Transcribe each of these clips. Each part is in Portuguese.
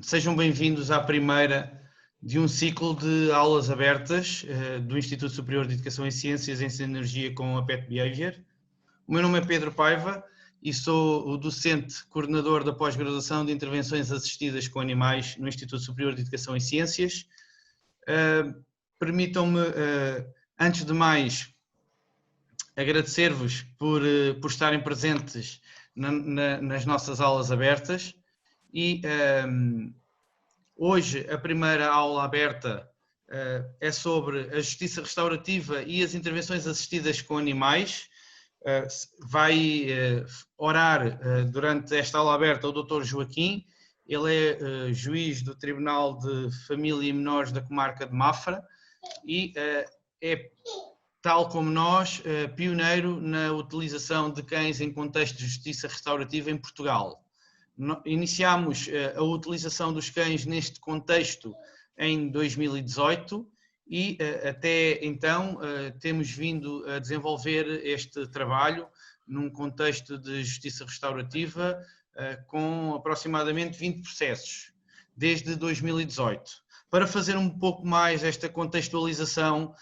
Sejam bem-vindos à primeira de um ciclo de aulas abertas do Instituto Superior de Educação em Ciências em Sinergia com a Pet Behavior. O meu nome é Pedro Paiva e sou o docente coordenador da pós-graduação de intervenções assistidas com animais no Instituto Superior de Educação em Ciências. Permitam-me, antes de mais, agradecer-vos por estarem presentes nas nossas aulas abertas e hoje a primeira aula aberta é sobre a justiça restaurativa e as intervenções assistidas com animais. Vai orar durante esta aula aberta o Dr. Joaquim, ele é juiz do Tribunal de Família e Menores da comarca de Mafra e é, tal como nós, pioneiro na utilização de cães em contexto de justiça restaurativa em Portugal. Iniciámos a utilização dos cães neste contexto em 2018 e até então temos vindo a desenvolver este trabalho num contexto de justiça restaurativa com aproximadamente 20 processos, desde 2018. Para fazer um pouco mais esta contextualização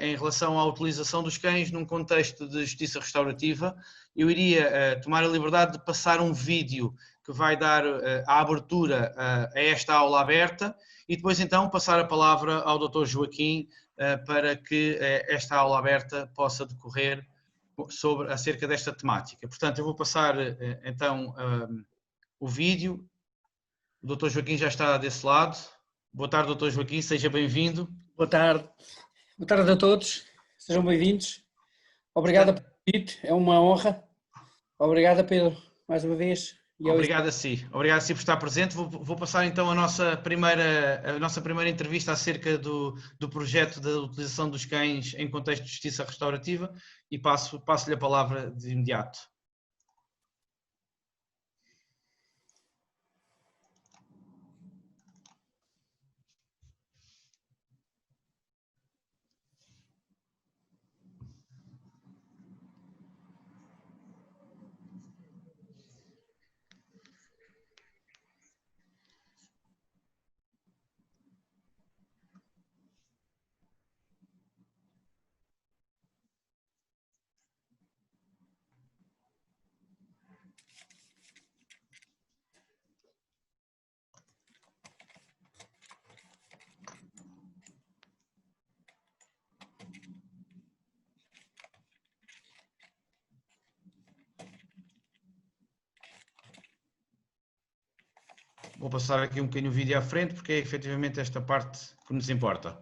em relação à utilização dos cães num contexto de justiça restaurativa, eu iria tomar a liberdade de passar um vídeo que vai dar a abertura a esta aula aberta e depois então passar a palavra ao Dr. Joaquim para que esta aula aberta possa decorrer acerca desta temática. Portanto, eu vou passar então o vídeo. O Dr. Joaquim já está desse lado. Boa tarde, Dr. Joaquim, seja bem-vindo. Boa tarde. Boa tarde a todos, sejam bem-vindos. Obrigado pelo convite, é uma honra. Obrigado, Pedro, mais uma vez. Obrigado a si por estar presente. Vou passar então a nossa primeira entrevista acerca do projeto da utilização dos cães em contexto de justiça restaurativa e passo-lhe a palavra de imediato. Vou passar aqui um bocadinho o vídeo à frente, porque é efetivamente esta parte que nos importa.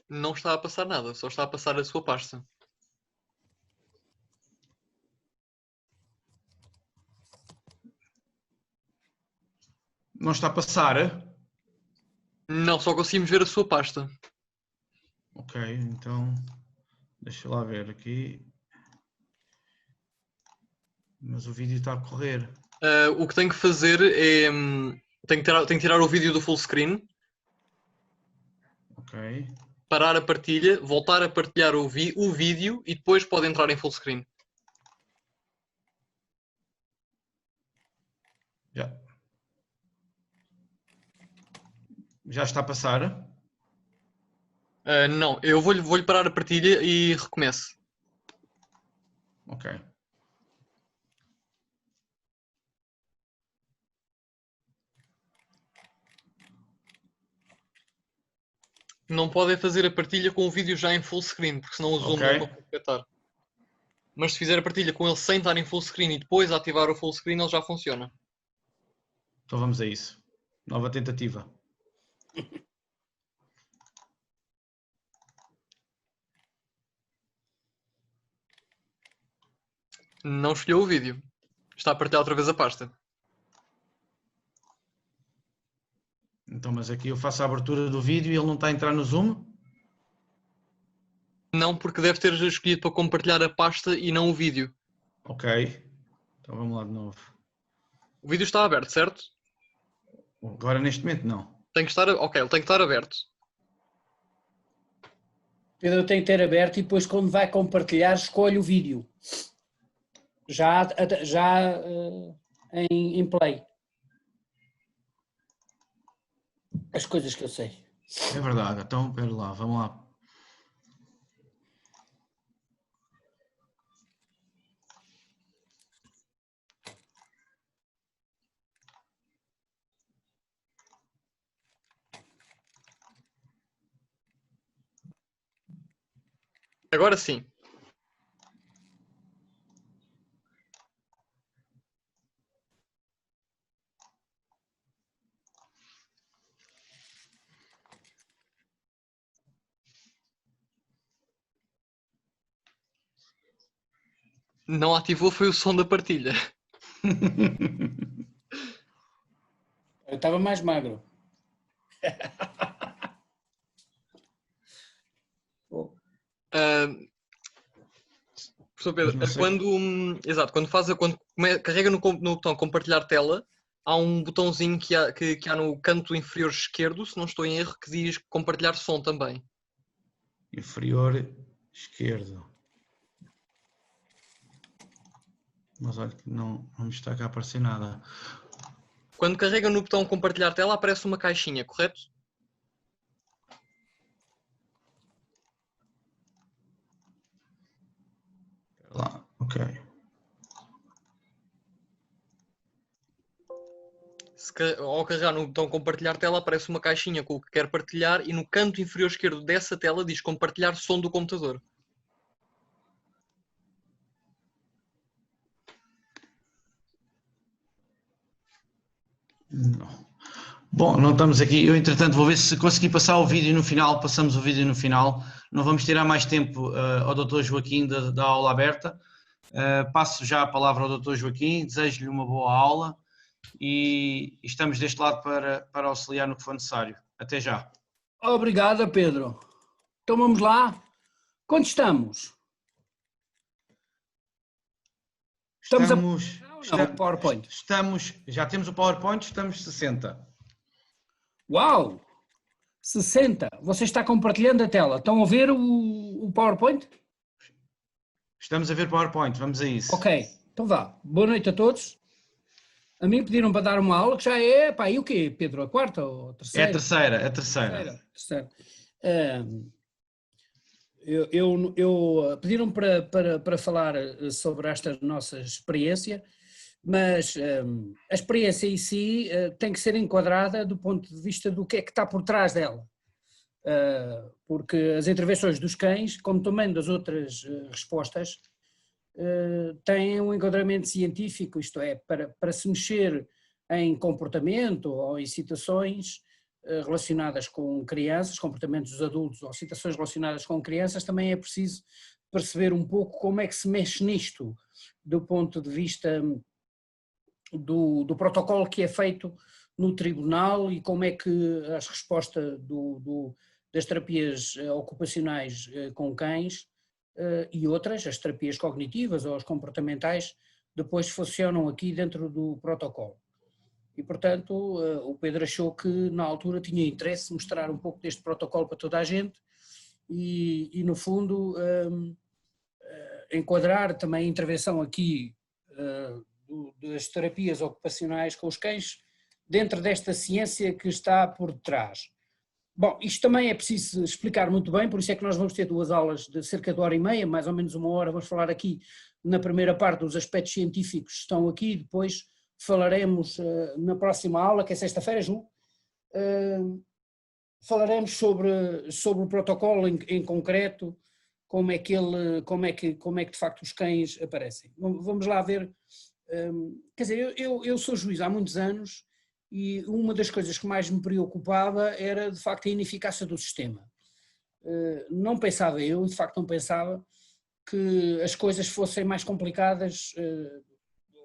Não está a passar nada, só está a passar a sua pasta. Não está a passar? Não, só conseguimos ver a sua pasta. Ok, então deixa lá ver aqui. Mas o vídeo está a correr. O que tenho que fazer é... Tenho que tirar o vídeo do full screen. Ok. Parar a partilha, voltar a partilhar o vídeo e depois pode entrar em full screen. Já está a passar? Não, eu vou-lhe parar a partilha e recomece. Ok. Não podem fazer a partilha com o vídeo já em full screen, porque senão o Zoom não consegue detectar. Mas se fizer a partilha com ele sem estar em full screen e depois ativar o full screen, ele já funciona. Então vamos a isso. Nova tentativa. Não escolheu o vídeo. Está a partilhar outra vez a pasta. Então, mas aqui eu faço a abertura do vídeo e ele não está a entrar no Zoom? Não, porque deve ter escolhido para compartilhar a pasta e não o vídeo. Ok. Então vamos lá de novo. O vídeo está aberto, certo? Agora neste momento não. Tem que estar... Ok, ele tem que estar aberto. Pedro tem que ter aberto e depois quando vai compartilhar escolhe o vídeo. Já em play. As coisas que eu sei. É verdade, então, pera lá, vamos lá. Agora sim. Não ativou foi o som da partilha. Eu estava mais magro. Professor Pedro, quando carrega no botão compartilhar tela, há um botãozinho que há no canto inferior esquerdo, se não estou em erro, que diz compartilhar som também. Inferior esquerdo. Mas olha que não me está cá a aparecer nada. Quando carrega no botão compartilhar tela, aparece uma caixinha, correto? Lá, ok. Ao carregar no botão compartilhar tela, aparece uma caixinha com o que quer partilhar e no canto inferior esquerdo dessa tela diz compartilhar som do computador. Não. Bom, não estamos aqui. Eu, entretanto, vou ver se consegui passar o vídeo no final. Passamos o vídeo no final. Não vamos tirar mais tempo ao Dr. Joaquim da aula aberta. Passo já a palavra ao Dr. Joaquim. Desejo-lhe uma boa aula e estamos deste lado para auxiliar no que for necessário. Até já. Obrigada, Pedro. Então vamos lá. Quanto estamos? PowerPoint. Já temos o PowerPoint, estamos 60. Uau! 60. Você está compartilhando a tela. Estão a ver o PowerPoint? Estamos a ver PowerPoint, vamos a isso. Ok, então vá. Boa noite a todos. A mim pediram para dar uma aula que já é, pá, e o quê, Pedro? A quarta ou a terceira? É a terceira. Terceira. Pediram para falar sobre esta nossa experiência, mas a experiência em si tem que ser enquadrada do ponto de vista do que é que está por trás dela. Porque as intervenções dos cães, como também das outras respostas, têm um enquadramento científico, isto é, para se mexer em comportamento ou em situações relacionadas com crianças, comportamentos dos adultos ou situações relacionadas com crianças, também é preciso perceber um pouco como é que se mexe nisto, do ponto de vista do protocolo que é feito no tribunal e como é que as respostas das terapias ocupacionais com cães e outras, as terapias cognitivas ou as comportamentais, depois funcionam aqui dentro do protocolo. E, portanto, o Pedro achou que na altura tinha interesse em mostrar um pouco deste protocolo para toda a gente e no fundo, enquadrar também a intervenção aqui das terapias ocupacionais com os cães dentro desta ciência que está por detrás. Bom, isto também é preciso explicar muito bem, por isso é que nós vamos ter 2 aulas de cerca de 1h30, mais ou menos 1 hora, vamos falar aqui na primeira parte dos aspectos científicos que estão aqui, depois falaremos na próxima aula, que é sexta-feira, Ju, falaremos sobre o protocolo em concreto, como é que de facto os cães aparecem. Vamos lá ver, quer dizer, eu sou juiz há muitos anos e uma das coisas que mais me preocupava era de facto a ineficácia do sistema. Não pensava não pensava que as coisas fossem mais complicadas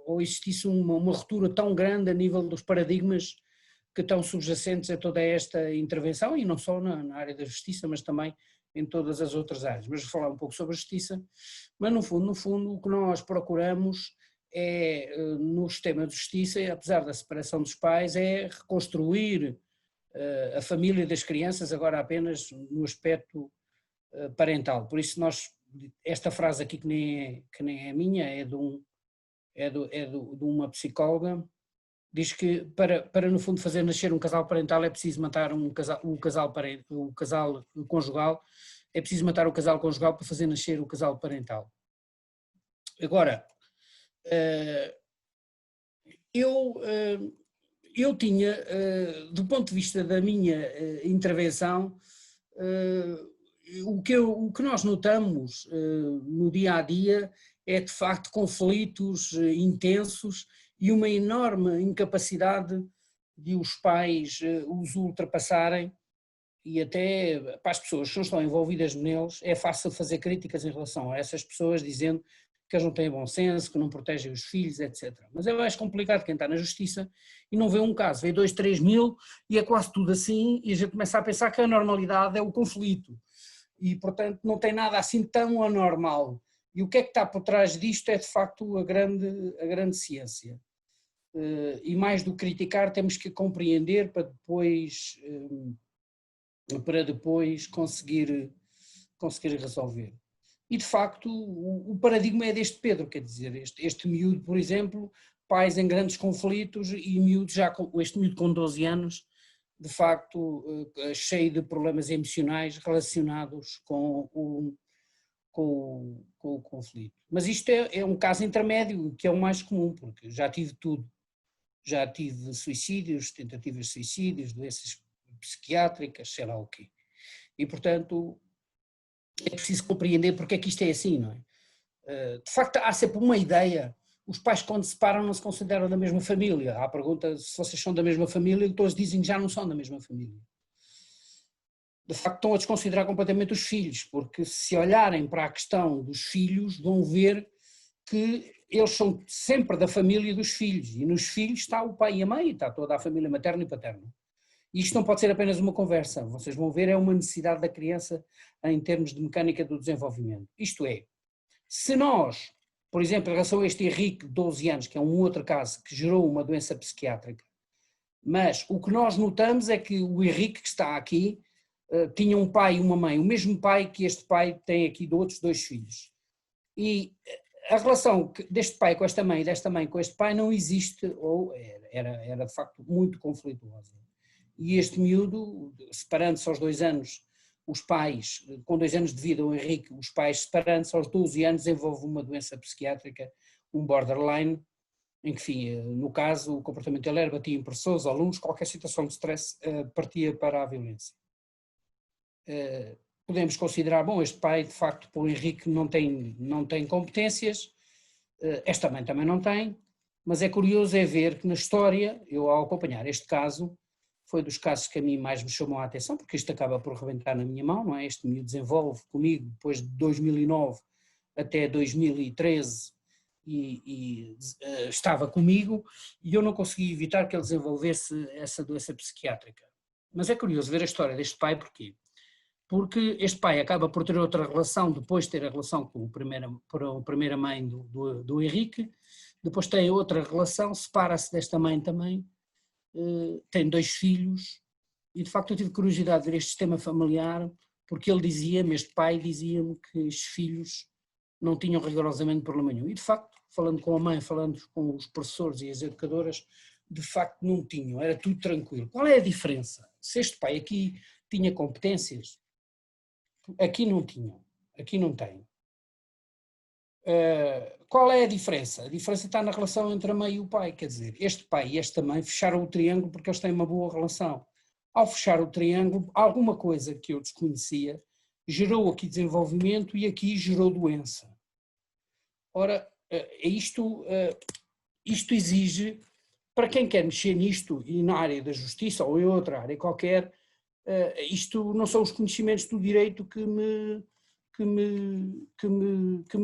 ou existisse uma ruptura tão grande a nível dos paradigmas que estão subjacentes a toda esta intervenção, e não só na área da justiça, mas também em todas as outras áreas. Mas vou falar um pouco sobre a justiça, mas no fundo o que nós procuramos é, no sistema de justiça, apesar da separação dos pais, é reconstruir a família das crianças, agora apenas no aspecto parental. Por isso esta frase aqui que nem é minha, é de uma psicóloga, diz que para no fundo fazer nascer um casal parental é preciso matar o casal conjugal, é preciso matar o casal conjugal para fazer nascer o casal parental. Agora, eu tinha, do ponto de vista da minha intervenção, o que nós notamos no dia a dia é de facto conflitos intensos e uma enorme incapacidade de os pais os ultrapassarem, e até para as pessoas que não estão envolvidas neles é fácil fazer críticas em relação a essas pessoas, dizendo que eles não têm bom senso, que não protegem os filhos, etc. Mas é mais complicado quem está na justiça e não vê um caso, vê 2, 3 mil e é quase tudo assim, e a gente começa a pensar que a normalidade é o conflito e, portanto, não tem nada assim tão anormal. E o que é que está por trás disto é, de facto, a grande ciência. E mais do que criticar, temos que compreender para depois conseguir resolver. E, de facto, o paradigma é deste Pedro, quer dizer, este miúdo, por exemplo, pais em grandes conflitos e este miúdo com 12 anos, de facto, cheio de problemas emocionais relacionados com o conflito. Mas isto é um caso intermédio, que é o mais comum, porque já tive tudo. Já tive suicídios, tentativas de suicídios, doenças psiquiátricas, sei lá o quê. E, portanto, é preciso compreender porque é que isto é assim, não é? De facto, há sempre uma ideia. Os pais, quando se separam, não se consideram da mesma família. Há a pergunta se vocês são da mesma família, e todos dizem que já não são da mesma família. De facto, estão a desconsiderar completamente os filhos, porque se olharem para a questão dos filhos, vão ver que eles são sempre da família dos filhos, e nos filhos está o pai e a mãe, está toda a família materna e paterna. E isto não pode ser apenas uma conversa, vocês vão ver, é uma necessidade da criança em termos de mecânica do desenvolvimento. Isto é, se nós, por exemplo, em relação a este Henrique de 12 anos, que é um outro caso que gerou uma doença psiquiátrica, mas o que nós notamos é que o Henrique que está aqui tinha um pai e uma mãe, o mesmo pai que este pai tem aqui de outros 2 filhos. E a relação deste pai com esta mãe e desta mãe com este pai não existe, ou era de facto muito conflituosa. E este miúdo, separando-se aos 2 anos, os pais, com 2 anos de vida, o Henrique, os pais separando-se aos 12 anos, desenvolve uma doença psiquiátrica, um borderline, em que, enfim, no caso, o comportamento dele era batia em professores, alunos, qualquer situação de stress partia para a violência. Podemos considerar, bom, este pai, de facto, para o Henrique não tem competências, esta mãe também não tem, mas é curioso ver que na história, eu ao acompanhar este caso, foi dos casos que a mim mais me chamou a atenção, porque isto acaba por rebentar na minha mão, não é? Este miúdo desenvolve comigo depois de 2009 até 2013 e estava comigo, e eu não consegui evitar que ele desenvolvesse essa doença psiquiátrica. Mas é curioso ver a história deste pai, porquê? Porque este pai acaba por ter outra relação, depois de ter a relação com a primeira mãe do Henrique, depois tem outra relação, separa-se desta mãe também, tem 2 filhos, e de facto eu tive curiosidade de ver este sistema familiar, porque ele dizia-me, este pai dizia-me que os filhos não tinham rigorosamente problema nenhum, e de facto, falando com a mãe, falando com os professores e as educadoras, de facto não tinham, era tudo tranquilo. Qual é a diferença? Se este pai aqui tinha competências, aqui não tinham, aqui não tem. Qual é a diferença? A diferença está na relação entre a mãe e o pai, quer dizer, este pai e esta mãe fecharam o triângulo porque eles têm uma boa relação. Ao fechar o triângulo, alguma coisa que eu desconhecia gerou aqui desenvolvimento e aqui gerou doença. Ora, isto exige, para quem quer mexer nisto e na área da justiça ou em outra área qualquer, isto não são os conhecimentos do direito que me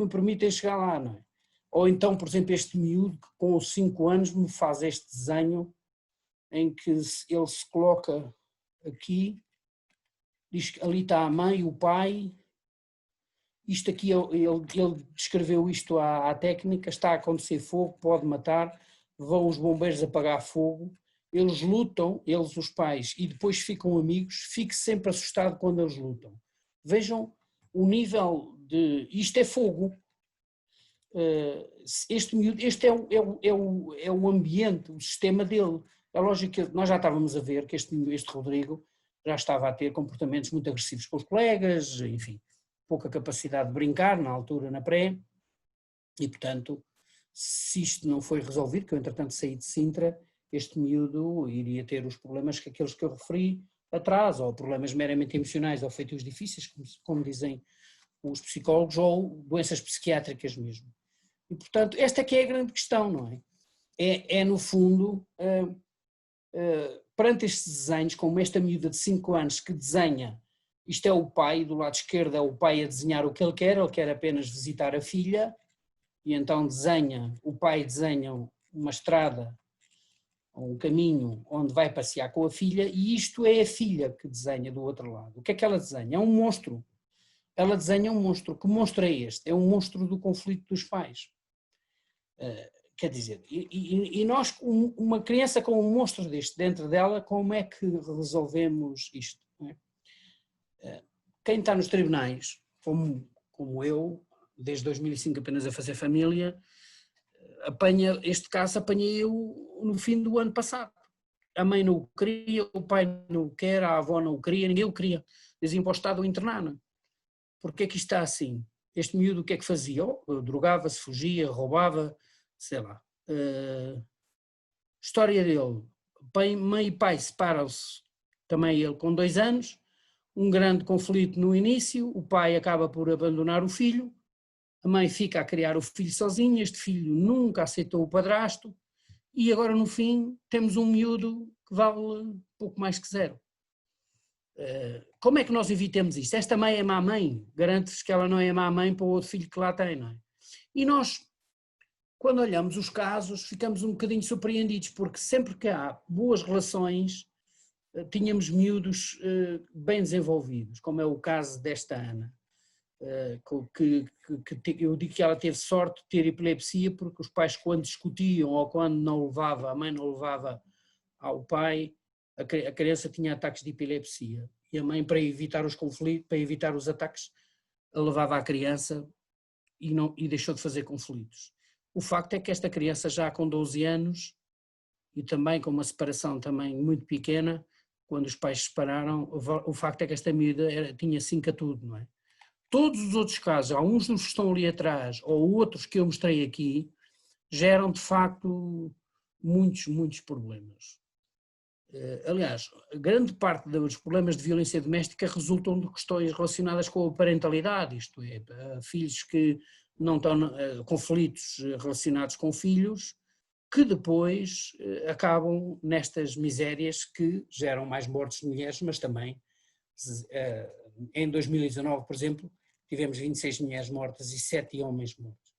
permitem chegar lá, não é? Ou então, por exemplo, este miúdo que com 5 anos me faz este desenho em que ele se coloca aqui, diz que ali está a mãe, o pai, isto aqui, ele descreveu isto à técnica, está a acontecer fogo, pode matar, vão os bombeiros apagar fogo, eles lutam, os pais, e depois ficam amigos, fique sempre assustado quando eles lutam. Vejam o nível de... Isto é fogo. Este é o ambiente, o sistema dele. É lógico que nós já estávamos a ver que este Rodrigo já estava a ter comportamentos muito agressivos com os colegas, enfim, pouca capacidade de brincar na altura, na pré, e portanto, se isto não foi resolvido, que eu entretanto saí de Sintra, este miúdo iria ter os problemas que aqueles que eu referi atrás, ou problemas meramente emocionais, ou feitios difíceis, como dizem os psicólogos, ou doenças psiquiátricas mesmo. E portanto, esta que é a grande questão, não é? É no fundo, perante estes desenhos, como esta miúda de 5 anos que desenha, isto é o pai, do lado esquerdo é o pai a desenhar o que ele quer apenas visitar a filha, e então o pai desenha uma estrada, um caminho onde vai passear com a filha, e isto é a filha que desenha do outro lado. O que é que ela desenha? É um monstro. Ela desenha um monstro. Que monstro é este? É um monstro do conflito dos pais. Quer dizer, e nós, uma criança com um monstro deste dentro dela, como é que resolvemos isto? Quem está nos tribunais, como eu, desde 2005 apenas a fazer família, este caso apanhei-o no fim do ano passado. A mãe não o queria, o pai não o quer, a avó não o queria, ninguém o queria. Diziam para o Estado internar. Porquê que isto está assim? Este miúdo o que é que fazia? Drogava-se, fugia, roubava, sei lá. História dele. Mãe e pai separam-se, também ele com 2 anos, um grande conflito no início, o pai acaba por abandonar o filho, a mãe fica a criar o filho sozinha, este filho nunca aceitou o padrasto, e agora no fim temos um miúdo que vale pouco mais que 0. Como é que nós evitamos isto? Esta mãe é má mãe, garante-se que ela não é má mãe para o outro filho que lá tem, não é? E nós, quando olhamos os casos, ficamos um bocadinho surpreendidos, porque sempre que há boas relações, tínhamos miúdos bem desenvolvidos, como é o caso desta Ana, que eu digo que ela teve sorte de ter epilepsia, porque os pais, quando discutiam ou quando não levava, a mãe não levava ao pai, a criança tinha ataques de epilepsia, e a mãe, para evitar os conflitos, para evitar os ataques, levava a criança e deixou de fazer conflitos. O facto é que esta criança, já com 12 anos, e também com uma separação também muito pequena, quando os pais se separaram, o facto é que esta miúda tinha 5 a tudo, não é? Todos os outros casos, há uns dos que estão ali atrás, ou outros que eu mostrei aqui, geram de facto muitos problemas. Aliás, grande parte dos problemas de violência doméstica resultam de questões relacionadas com a parentalidade, isto é, filhos que não estão, conflitos relacionados com filhos, que depois acabam nestas misérias que geram mais mortes de mulheres, mas também, em 2019, por exemplo, tivemos 26 mulheres mortas e 7 homens mortos.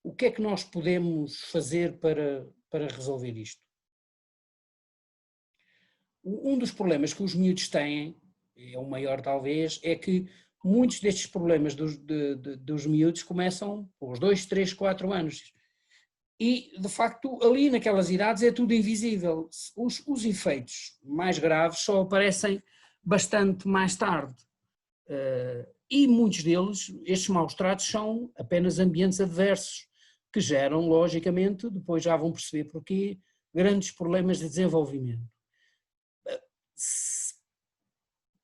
O que é que nós podemos fazer para resolver isto? Um dos problemas que os miúdos têm, é o maior talvez, é que muitos destes problemas dos miúdos começam aos 2, 3, 4 anos. E, de facto, ali naquelas idades é tudo invisível. Os efeitos mais graves só aparecem bastante mais tarde. E muitos deles, estes maus-tratos, são apenas ambientes adversos, que geram, logicamente, depois já vão perceber porquê, grandes problemas de desenvolvimento.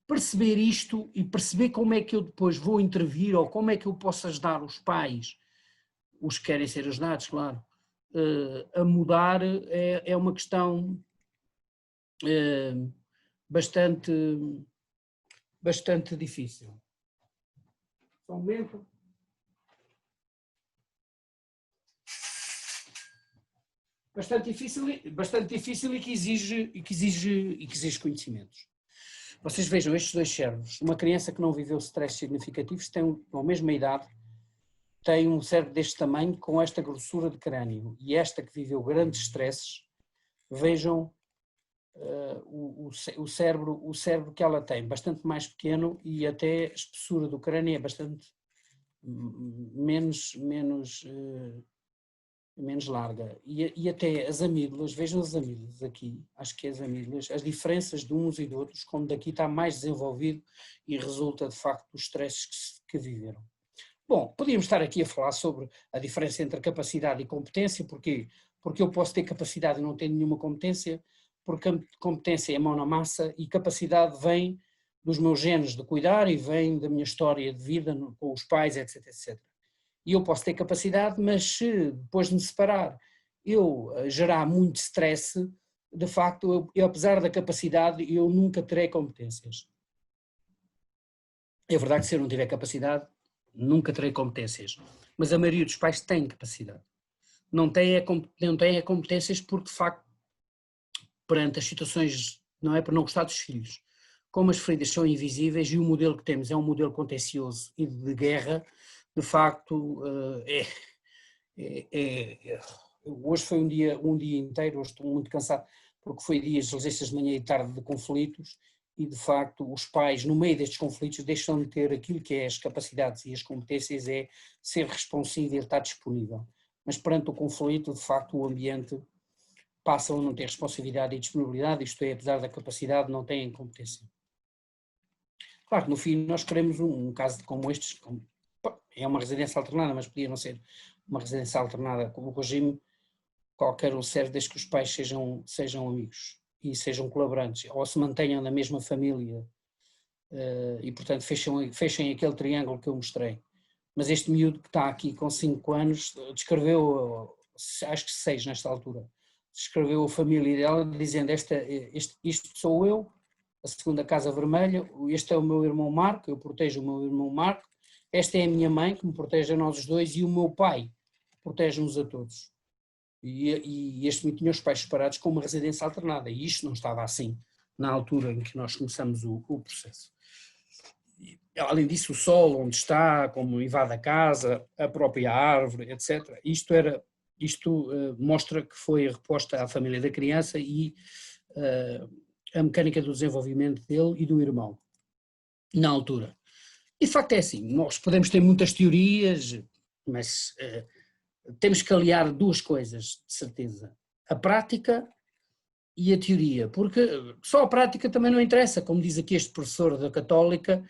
Perceber isto e perceber como é que eu depois vou intervir, ou como é que eu posso ajudar os pais, os que querem ser ajudados, claro, a mudar, é uma questão bastante difícil. Só um momento. Bastante difícil e que exige conhecimentos. Vocês vejam estes 2 cérebros. Uma criança que não viveu stress significativos tem, a mesma idade, tem um cérebro deste tamanho com esta grossura de crânio, e esta que viveu grandes stresses, vejam o cérebro que ela tem, bastante mais pequeno, e até a espessura do crânio é bastante menos menos larga. E até as amígdalas, vejam as amígdalas aqui, acho que as amígdalas, as diferenças de uns e de outros, como daqui está mais desenvolvido e resulta de facto dos stresses que viveram. Bom, podíamos estar aqui a falar sobre a diferença entre capacidade e competência, porque eu posso ter capacidade e não ter nenhuma competência, porque competência é mão na massa e capacidade vem dos meus genes de cuidar e vem da minha história de vida com os pais, etc, etc. E eu posso ter capacidade, mas se depois de me separar eu gerar muito stress, de facto, eu apesar da capacidade, eu nunca terei competências. É verdade que se eu não tiver capacidade, nunca terei competências, mas a maioria dos pais tem capacidade. Não tem competências porque, de facto, perante as situações, não é por não gostar dos filhos, como as feridas são invisíveis e o modelo que temos é um modelo contencioso e de guerra, de facto, hoje foi um dia inteiro, hoje estou muito cansado, porque foi dias, de manhã e tarde de conflitos, e de facto os pais, no meio destes conflitos, deixam de ter aquilo que é as capacidades e as competências, é ser responsivo e estar disponível. Mas perante o conflito, de facto, o ambiente passa a não ter responsabilidade e disponibilidade, isto é, apesar da capacidade, não têm competência. Claro que no fim nós queremos um caso como estes, é uma residência alternada, mas podia não ser uma residência alternada como o regime, qualquer um serve desde que os pais sejam amigos e sejam colaborantes, ou se mantenham na mesma família e portanto fechem aquele triângulo que eu mostrei. Mas este miúdo que está aqui com 5 anos descreveu, acho que 6 nesta altura, descreveu a família dela dizendo isto sou eu, a segunda casa vermelha, este é o meu irmão Marco, eu protejo o meu irmão Marco, esta é a minha mãe que me protege a nós os dois e o meu pai protege-nos a todos. E este miúdo tinha os pais separados com uma residência alternada e isto não estava assim na altura em que nós começamos o processo. Além disso, o sol onde está, como invade a casa, a própria árvore, etc. Isto mostra que foi reposta à família da criança e a mecânica do desenvolvimento dele e do irmão, na altura. E de facto é assim, nós podemos ter muitas teorias, mas temos que aliar duas coisas, de certeza, a prática e a teoria, porque só a prática também não interessa, como diz aqui este professor da Católica,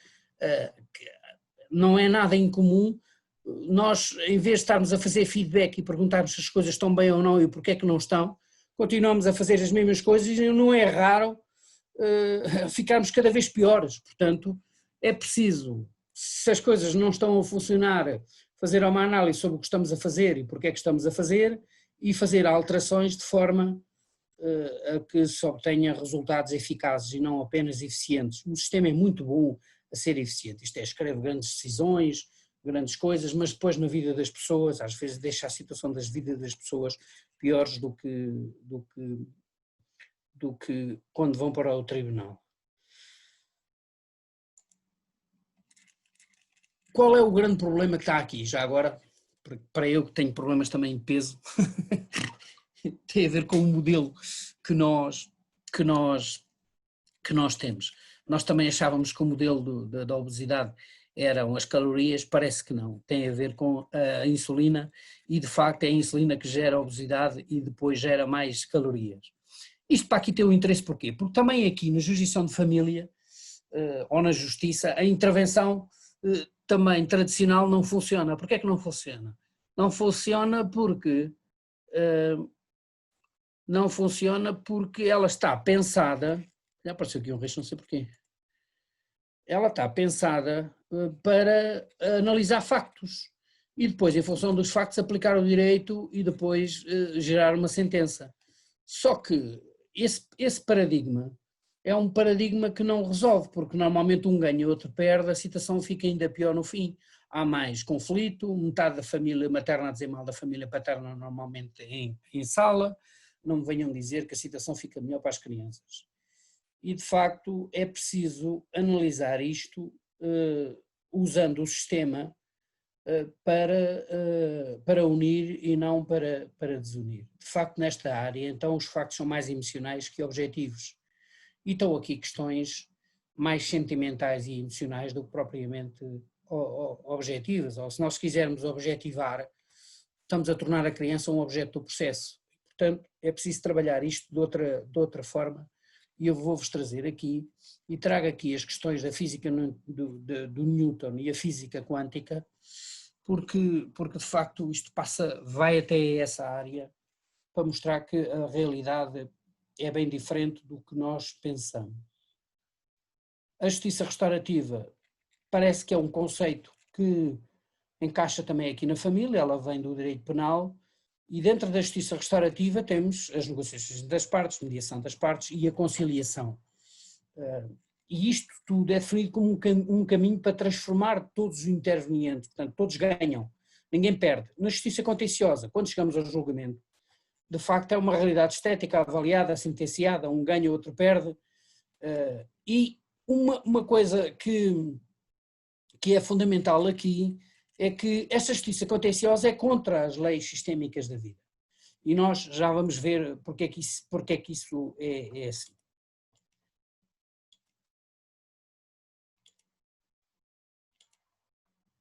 não é nada incomum nós, em vez de estarmos a fazer feedback e perguntarmos se as coisas estão bem ou não e porque é que não estão, continuamos a fazer as mesmas coisas e não é raro ficarmos cada vez piores. Portanto, é preciso, se as coisas não estão a funcionar, fazer uma análise sobre o que estamos a fazer e porque é que estamos a fazer e fazer alterações de forma a que se obtenha resultados eficazes e não apenas eficientes. O sistema é muito bom a ser eficiente, isto é, escreve grandes decisões, grandes coisas, mas depois na vida das pessoas, às vezes deixa a situação das vidas das pessoas piores do que quando vão para o tribunal. Qual é o grande problema que está aqui, já agora, para eu que tenho problemas também de peso, tem a ver com o modelo que nós temos. Nós também achávamos que o modelo da obesidade eram as calorias, parece que não, tem a ver com a insulina e de facto é a insulina que gera a obesidade e depois gera mais calorias. Isto para aqui ter um interesse porquê? Porque também aqui na jurisdição de família ou na justiça a intervenção também tradicional não funciona. Porquê é que não funciona? Não funciona porque ela está pensada, já apareceu aqui um risco, não sei porquê, ela está pensada para analisar factos e depois, em função dos factos, aplicar o direito e depois gerar uma sentença. Só que esse paradigma é um paradigma que não resolve, porque normalmente um ganha e o outro perde, a situação fica ainda pior no fim. Há mais conflito, metade da família materna a dizer mal da família paterna normalmente em sala, não me venham dizer que a situação fica melhor para as crianças. E de facto é preciso analisar isto usando o sistema para unir e não para desunir. De facto nesta área então os factos são mais emocionais que objetivos e estão aqui questões mais sentimentais e emocionais do que propriamente objetivas, ou se nós quisermos objetivar estamos a tornar a criança um objeto do processo. Portanto, é preciso trabalhar isto de outra forma, e eu vou-vos trazer aqui, e trago aqui as questões da física do Newton e a física quântica, porque de facto isto vai até essa área, para mostrar que a realidade é bem diferente do que nós pensamos. A justiça restaurativa parece que é um conceito que encaixa também aqui na família, ela vem do direito penal, e dentro da justiça restaurativa temos as negociações das partes, mediação das partes e a conciliação. E isto tudo é definido como um caminho para transformar todos os intervenientes, portanto todos ganham, ninguém perde. Na justiça contenciosa, quando chegamos ao julgamento, de facto é uma realidade estética avaliada, sentenciada, um ganha, outro perde, e uma coisa que é fundamental aqui é que essa justiça contenciosa é contra as leis sistémicas da vida. E nós já vamos ver porque é que isso é assim.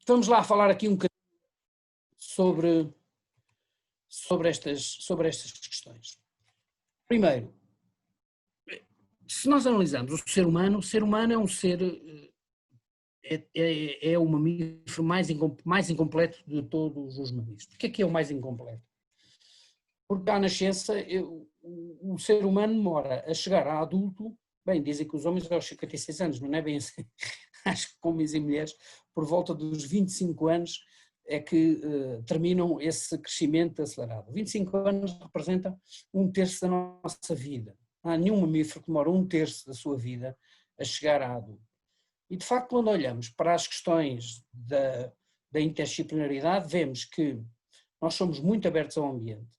Vamos lá falar aqui um bocadinho sobre estas questões. Primeiro, se nós analisarmos o ser humano é um ser, é o mamífero mais incompleto de todos os mamíferos. Porquê é que é o mais incompleto? Porque à nascença o ser humano demora a chegar a adulto, bem, dizem que os homens aos 56 anos, mas não é bem assim, acho que homens e mulheres, por volta dos 25 anos é que terminam esse crescimento acelerado. 25 anos representa 1/3 da nossa vida. Não há nenhum mamífero que demora 1/3 da sua vida a chegar a adulto. E de facto, quando olhamos para as questões da interdisciplinaridade, vemos que nós somos muito abertos ao ambiente,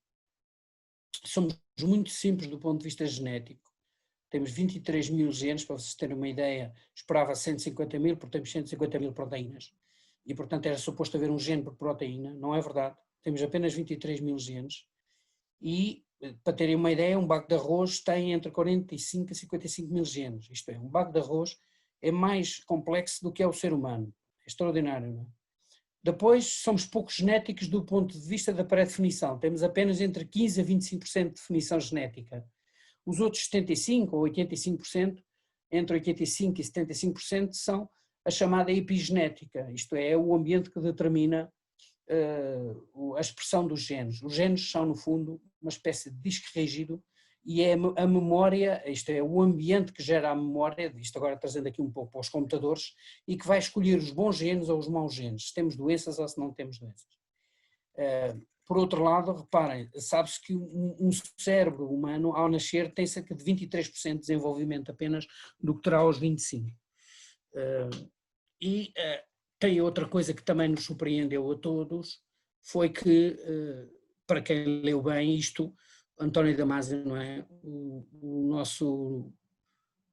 somos muito simples do ponto de vista genético, temos 23 mil genes, para vocês terem uma ideia, esperava 150 mil, porque temos 150 mil proteínas, e portanto era suposto haver um gene por proteína, não é verdade, temos apenas 23 mil genes, e para terem uma ideia, um baco de arroz tem entre 45 a 55 mil genes, isto é, um baco de arroz é mais complexo do que é o ser humano, é extraordinário, não é? Depois, somos pouco genéticos do ponto de vista da pré-definição, temos apenas entre 15% a 25% de definição genética. Os outros 75% ou 85%, entre 85% e 75%, são a chamada epigenética, isto é, o ambiente que determina a expressão dos genes. Os genes são, no fundo, uma espécie de disco rígido e é a memória, isto é, o ambiente que gera a memória, isto agora trazendo aqui um pouco para os computadores, e que vai escolher os bons genes ou os maus genes, se temos doenças ou se não temos doenças. Por outro lado, reparem, sabe-se que um cérebro humano, ao nascer, tem cerca de 23% de desenvolvimento apenas do que terá aos 25%. Tem outra coisa que também nos surpreendeu a todos, foi que, para quem leu bem isto, António Damasio, não é? O nosso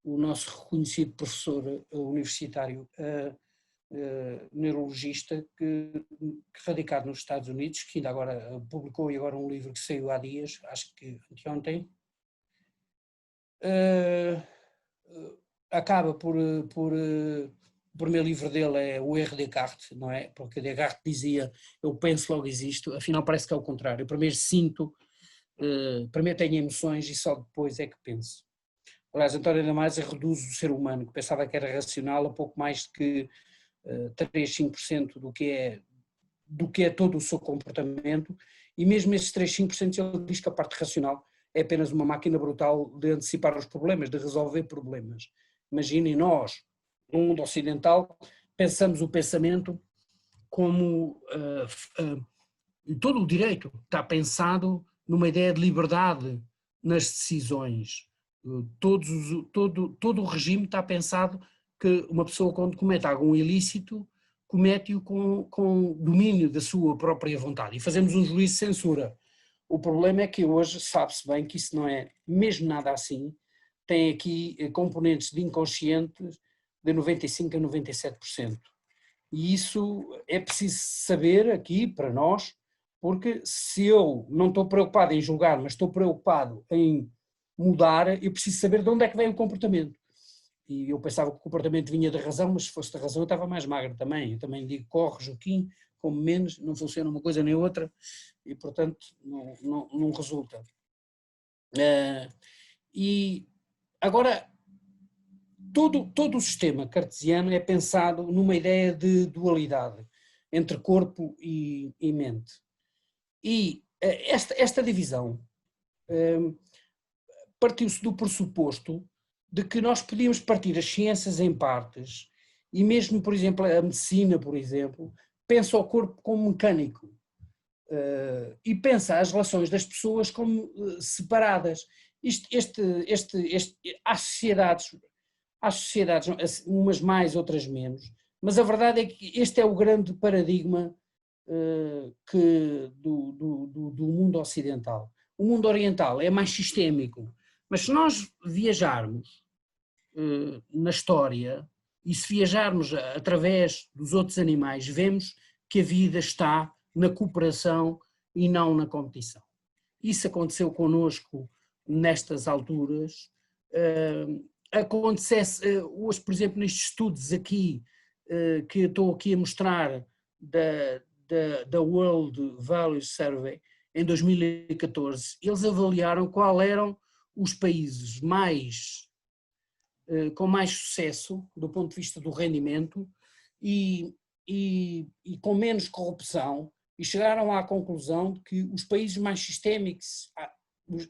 reconhecido professor universitário, neurologista, que radicado nos Estados Unidos, que ainda agora publicou e agora um livro que saiu há dias, acho que anteontem, acaba o primeiro livro dele é O Erro de Descartes, não é? Porque Descartes dizia, eu penso logo existo, afinal parece que é o contrário, eu primeiro sinto, primeiro tenho emoções e só depois é que penso. Aliás, António Damasio reduz o ser humano, que pensava que era racional, a pouco mais de que 3, 5% do que é todo o seu comportamento, e mesmo esses 3, 5% ele diz que a parte racional é apenas uma máquina brutal de antecipar os problemas, de resolver problemas. Imaginem nós, no mundo ocidental, pensamos o pensamento como todo o direito está pensado numa ideia de liberdade nas decisões. Todo o regime está pensado que uma pessoa, quando comete algum ilícito, comete-o com domínio da sua própria vontade, e fazemos um juízo de censura. O problema é que hoje sabe-se bem que isso não é mesmo nada assim, tem aqui componentes de inconscientes de 95% a 97%. E isso é preciso saber aqui para nós, porque se eu não estou preocupado em julgar, mas estou preocupado em mudar, eu preciso saber de onde é que vem o comportamento. E eu pensava que o comportamento vinha da razão, mas se fosse da razão eu estava mais magro também. Eu também digo, corre, Joaquim, como menos, não funciona uma coisa nem outra e, portanto, não resulta. E agora, todo o sistema cartesiano é pensado numa ideia de dualidade entre corpo e mente. E esta divisão partiu-se do pressuposto de que nós podíamos partir as ciências em partes e mesmo, por exemplo, a medicina, por exemplo, pensa o corpo como mecânico e pensa as relações das pessoas como separadas. Há sociedades, umas mais, outras menos, mas a verdade é que este é o grande paradigma do mundo ocidental. O mundo oriental é mais sistémico, mas se nós viajarmos na história e se viajarmos através dos outros animais, vemos que a vida está na cooperação e não na competição. Isso aconteceu connosco nestas alturas. Acontecesse hoje, por exemplo, nestes estudos aqui, que estou aqui a mostrar da World Values Survey, em 2014, eles avaliaram qual eram os países com mais sucesso do ponto de vista do rendimento e com menos corrupção, e chegaram à conclusão de que os países mais sistémicos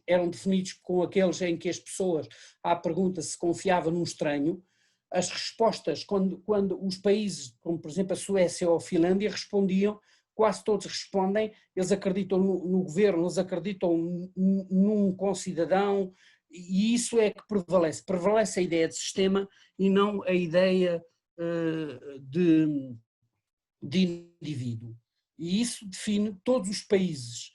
eram definidos com aqueles em que as pessoas, à pergunta se confiava num estranho, as respostas, quando os países, como por exemplo a Suécia ou a Finlândia, respondiam, quase todos respondem, eles acreditam no governo, eles acreditam num concidadão, e isso é que prevalece a ideia de sistema e não a ideia de indivíduo. E isso define todos os países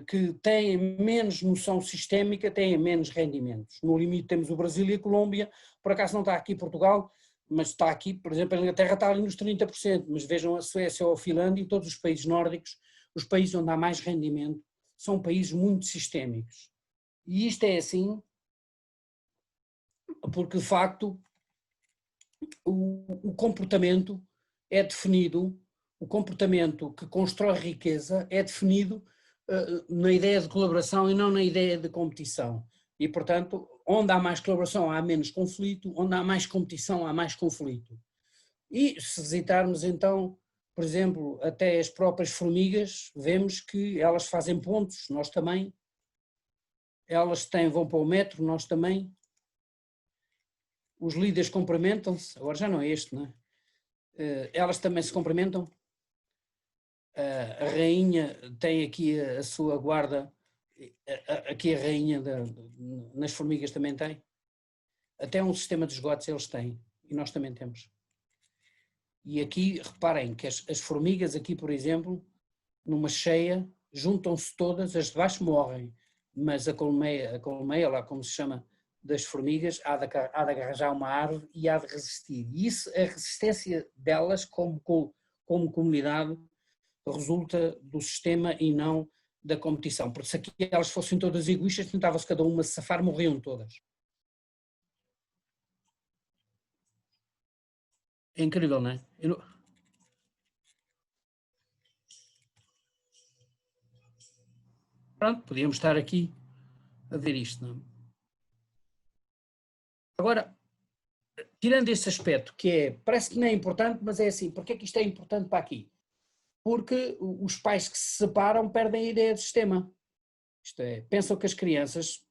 que têm menos noção sistémica, têm menos rendimentos. No limite temos o Brasil e a Colômbia, por acaso não está aqui Portugal, mas está aqui, por exemplo, a Inglaterra está ali nos 30%, mas vejam a Suécia ou a Finlândia e todos os países nórdicos, os países onde há mais rendimento, são países muito sistémicos. E isto é assim porque, de facto, o comportamento é definido, o comportamento que constrói riqueza é definido na ideia de colaboração e não na ideia de competição. E, portanto, onde há mais colaboração há menos conflito, onde há mais competição há mais conflito. E se visitarmos então, por exemplo, até as próprias formigas, vemos que elas fazem pontos, nós também. Elas vão para o metro, nós também. Os líderes cumprimentam-se, agora já não é este, não é? Elas também se cumprimentam. A rainha tem aqui a sua guarda, aqui a rainha nas formigas também tem. Até um sistema de esgotos eles têm, e nós também temos. E aqui, reparem que as formigas aqui, por exemplo, numa cheia, juntam-se todas, as de baixo morrem, mas a colmeia, lá como se chama, das formigas, há de agarrar uma árvore e há de resistir. E isso, a resistência delas como comunidade, resulta do sistema e não da competição. Porque se aqui elas fossem todas egoístas, tentava-se cada uma se safar, morriam todas. É incrível, não é? Pronto, podíamos estar aqui a ver isto, não é? Agora, tirando esse aspecto, que parece que não é importante, mas é assim, porque é que isto é importante para aqui? Porque os pais que se separam perdem a ideia de sistema. Isto é, pensam que as crianças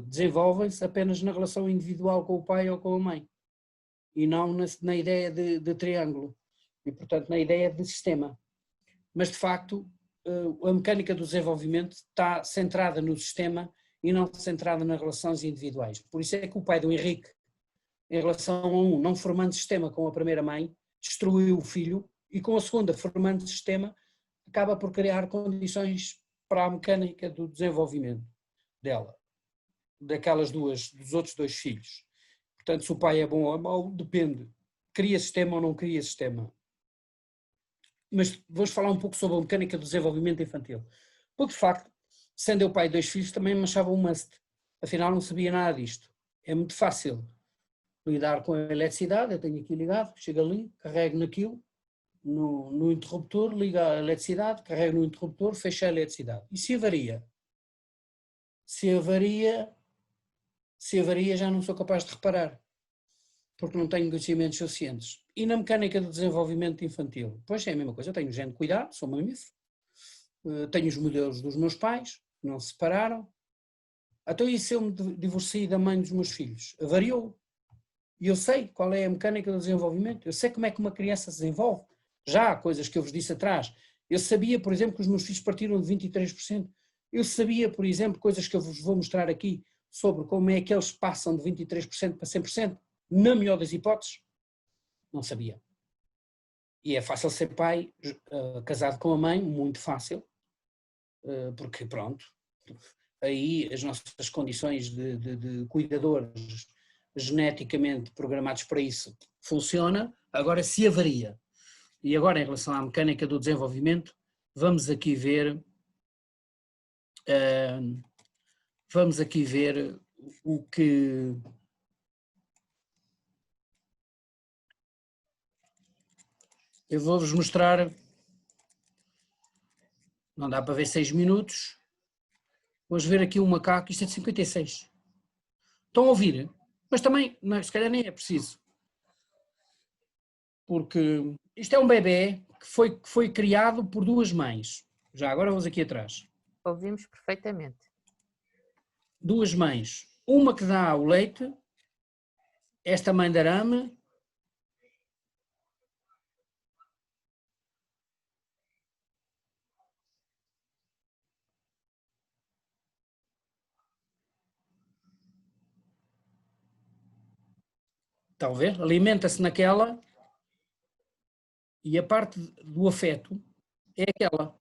desenvolvem-se apenas na relação individual com o pai ou com a mãe, e não na ideia de triângulo, e portanto na ideia de sistema. Mas de facto, a mecânica do desenvolvimento está centrada no sistema e não centrada nas relações individuais. Por isso é que o pai do Henrique, em relação a não formando sistema com a primeira mãe, destruiu o filho, e com a segunda, formando sistema, acaba por criar condições para a mecânica do desenvolvimento dela, dos outros dois filhos. Portanto, se o pai é bom ou mau, depende. Cria sistema ou não cria sistema. Mas vamos falar um pouco sobre a mecânica do desenvolvimento infantil. Porque, de facto, sendo eu pai de 2 filhos, também me achava um must. Afinal, não sabia nada disto. É muito fácil lidar com a eletricidade, eu tenho aqui ligado, chego ali, carrego naquilo, no interruptor, liga a eletricidade, carrega no interruptor, fecha a eletricidade. E se avaria? Se avaria já não sou capaz de reparar, porque não tenho conhecimentos suficientes. E na mecânica de desenvolvimento infantil? Pois é a mesma coisa, eu tenho género de cuidado, sou mamífero, tenho os modelos dos meus pais, não se separaram. Então e se eu me divorciei da mãe dos meus filhos? Avariou. E eu sei qual é a mecânica do desenvolvimento, eu sei como é que uma criança se desenvolve. Já há coisas que eu vos disse atrás. Eu sabia, por exemplo, que os meus filhos partiram de 23%. Eu sabia, por exemplo, coisas que eu vos vou mostrar aqui sobre como é que eles passam de 23% para 100%. Na melhor das hipóteses, não sabia. E é fácil ser pai, casado com a mãe, muito fácil, porque pronto, aí as nossas condições de cuidadores geneticamente programados para isso funciona. Agora, se avaria, e agora em relação à mecânica do desenvolvimento, vamos aqui ver o que... Eu vou-vos mostrar, não dá para ver 6 minutos, vamos ver aqui um macaco, isto é de 56. Estão a ouvir? Mas também, não, se calhar nem é preciso. Porque isto é um bebê que foi criado por duas mães. Já agora vamos aqui atrás. Ouvimos perfeitamente. Duas mães. Uma que dá o leite, esta mãe de arame. Estão a ver? Alimenta-se naquela e a parte do afeto é aquela.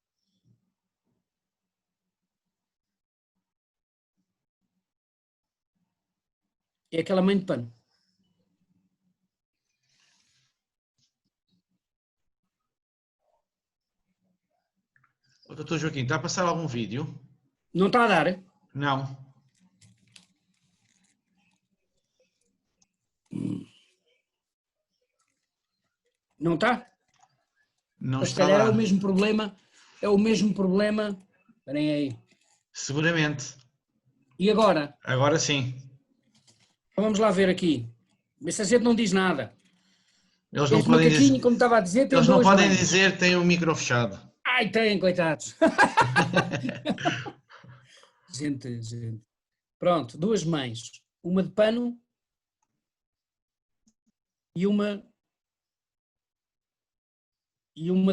É aquela mãe de pano. Doutor Joaquim, está a passar algum vídeo? Não está a dar? Não. Não está? Não Mas se está calhar lá. é o mesmo problema. Esperem aí. Seguramente. E agora? Agora sim. Então vamos lá ver aqui. Esse gente não diz nada. Eles não Este podem macaquinho, dizer, como estava a dizer, tem eles não duas podem mães. dizer que têm o micro fechado. Ai, tem, coitados. gente. Pronto, duas mães. Uma de pano e uma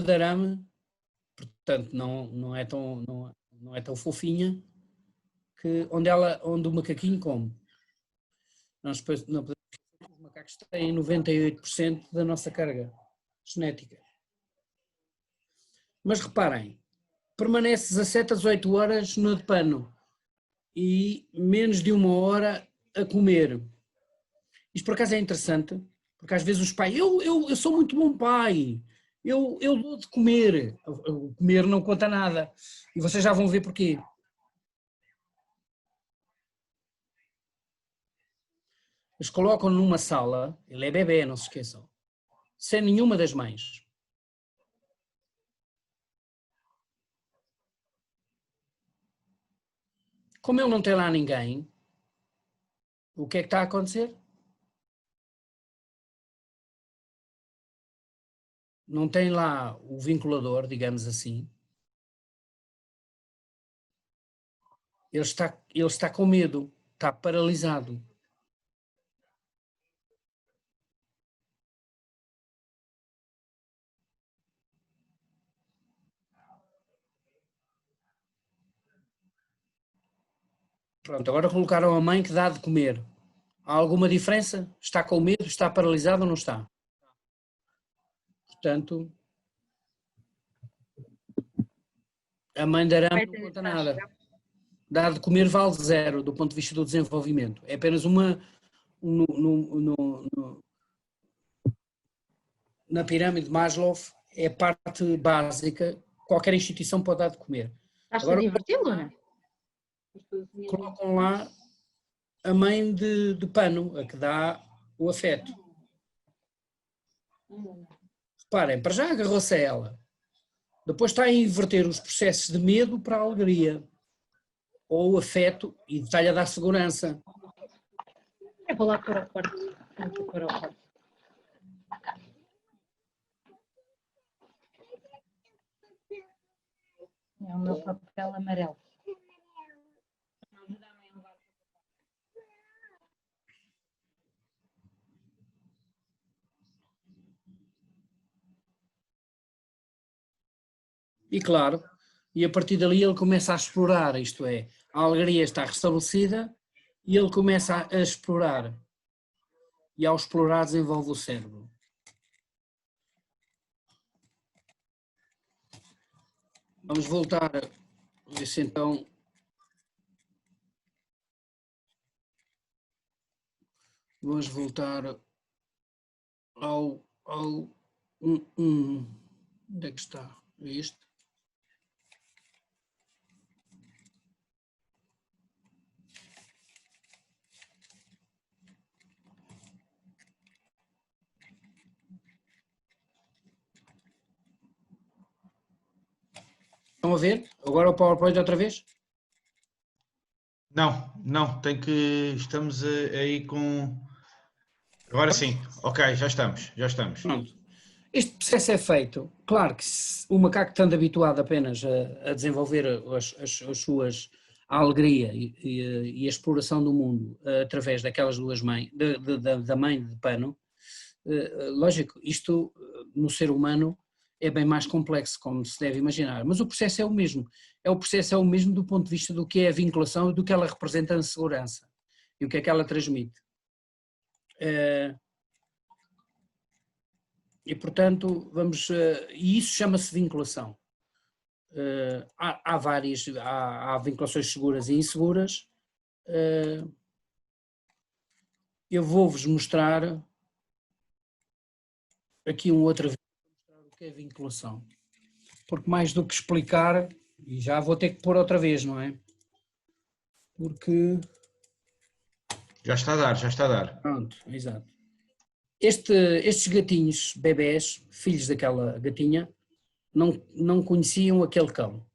de arame. Portanto, não é tão fofinha que onde o macaquinho come. Nós depois não podemos esquecer que os macacos têm 98% da nossa carga genética. Mas reparem, permanece 17 a 18 horas no de pano e menos de 1 hora a comer. Isto por acaso é interessante, porque às vezes os pais, eu sou muito bom pai, eu dou de comer. O comer não conta nada. E vocês já vão ver porquê. Eles colocam numa sala, ele é bebê, não se esqueçam, sem nenhuma das mães. Como ele não tem lá ninguém, o que é que está a acontecer? Não tem lá o vinculador, digamos assim. Ele está com medo, está paralisado. Pronto, agora colocaram a mãe que dá de comer. Há alguma diferença? Está com medo? Está paralisado ou não está? Portanto, a mãe de arame não conta nada. Dar de comer vale zero do ponto de vista do desenvolvimento. É apenas na pirâmide de Maslow, é a parte básica. Qualquer instituição pode dar de comer. Estás-te a divertir, Luna? Colocam lá a mãe de pano, a que dá o afeto. Reparem, para já agarrou-se a ela. Depois está a inverter os processos de medo para a alegria. Ou afeto e está-lhe a dar segurança. Eu vou lá para o quarto. Vou para o quarto. É o meu papel amarelo. E claro, e a partir dali ele começa a explorar, isto é, a alegria está restabelecida e ele começa a explorar. E ao explorar desenvolve o cérebro. Vamos voltar a ver se então... Vamos voltar ao onde é que está? É este? Estão a ver? Agora o PowerPoint outra vez? Não, tem que... Estamos aí com... Agora sim, ok, já estamos. Pronto. Este processo é feito, claro que o macaco estando habituado apenas a desenvolver a alegria e a exploração do mundo através daquelas duas mães, da mãe de pano, lógico, isto no ser humano é bem mais complexo, como se deve imaginar, mas o processo é o mesmo. O processo é o mesmo do ponto de vista do que é a vinculação e do que ela representa na segurança e o que é que ela transmite. E portanto, e isso chama-se vinculação. Há vinculações seguras e inseguras. Eu vou-vos mostrar aqui um outro vídeo para mostrar o que é vinculação. Porque mais do que explicar, e já vou ter que pôr outra vez, não é? Porque... Já está a dar. Pronto, exato. Estes gatinhos, bebés, filhos daquela gatinha, não conheciam aquele cão.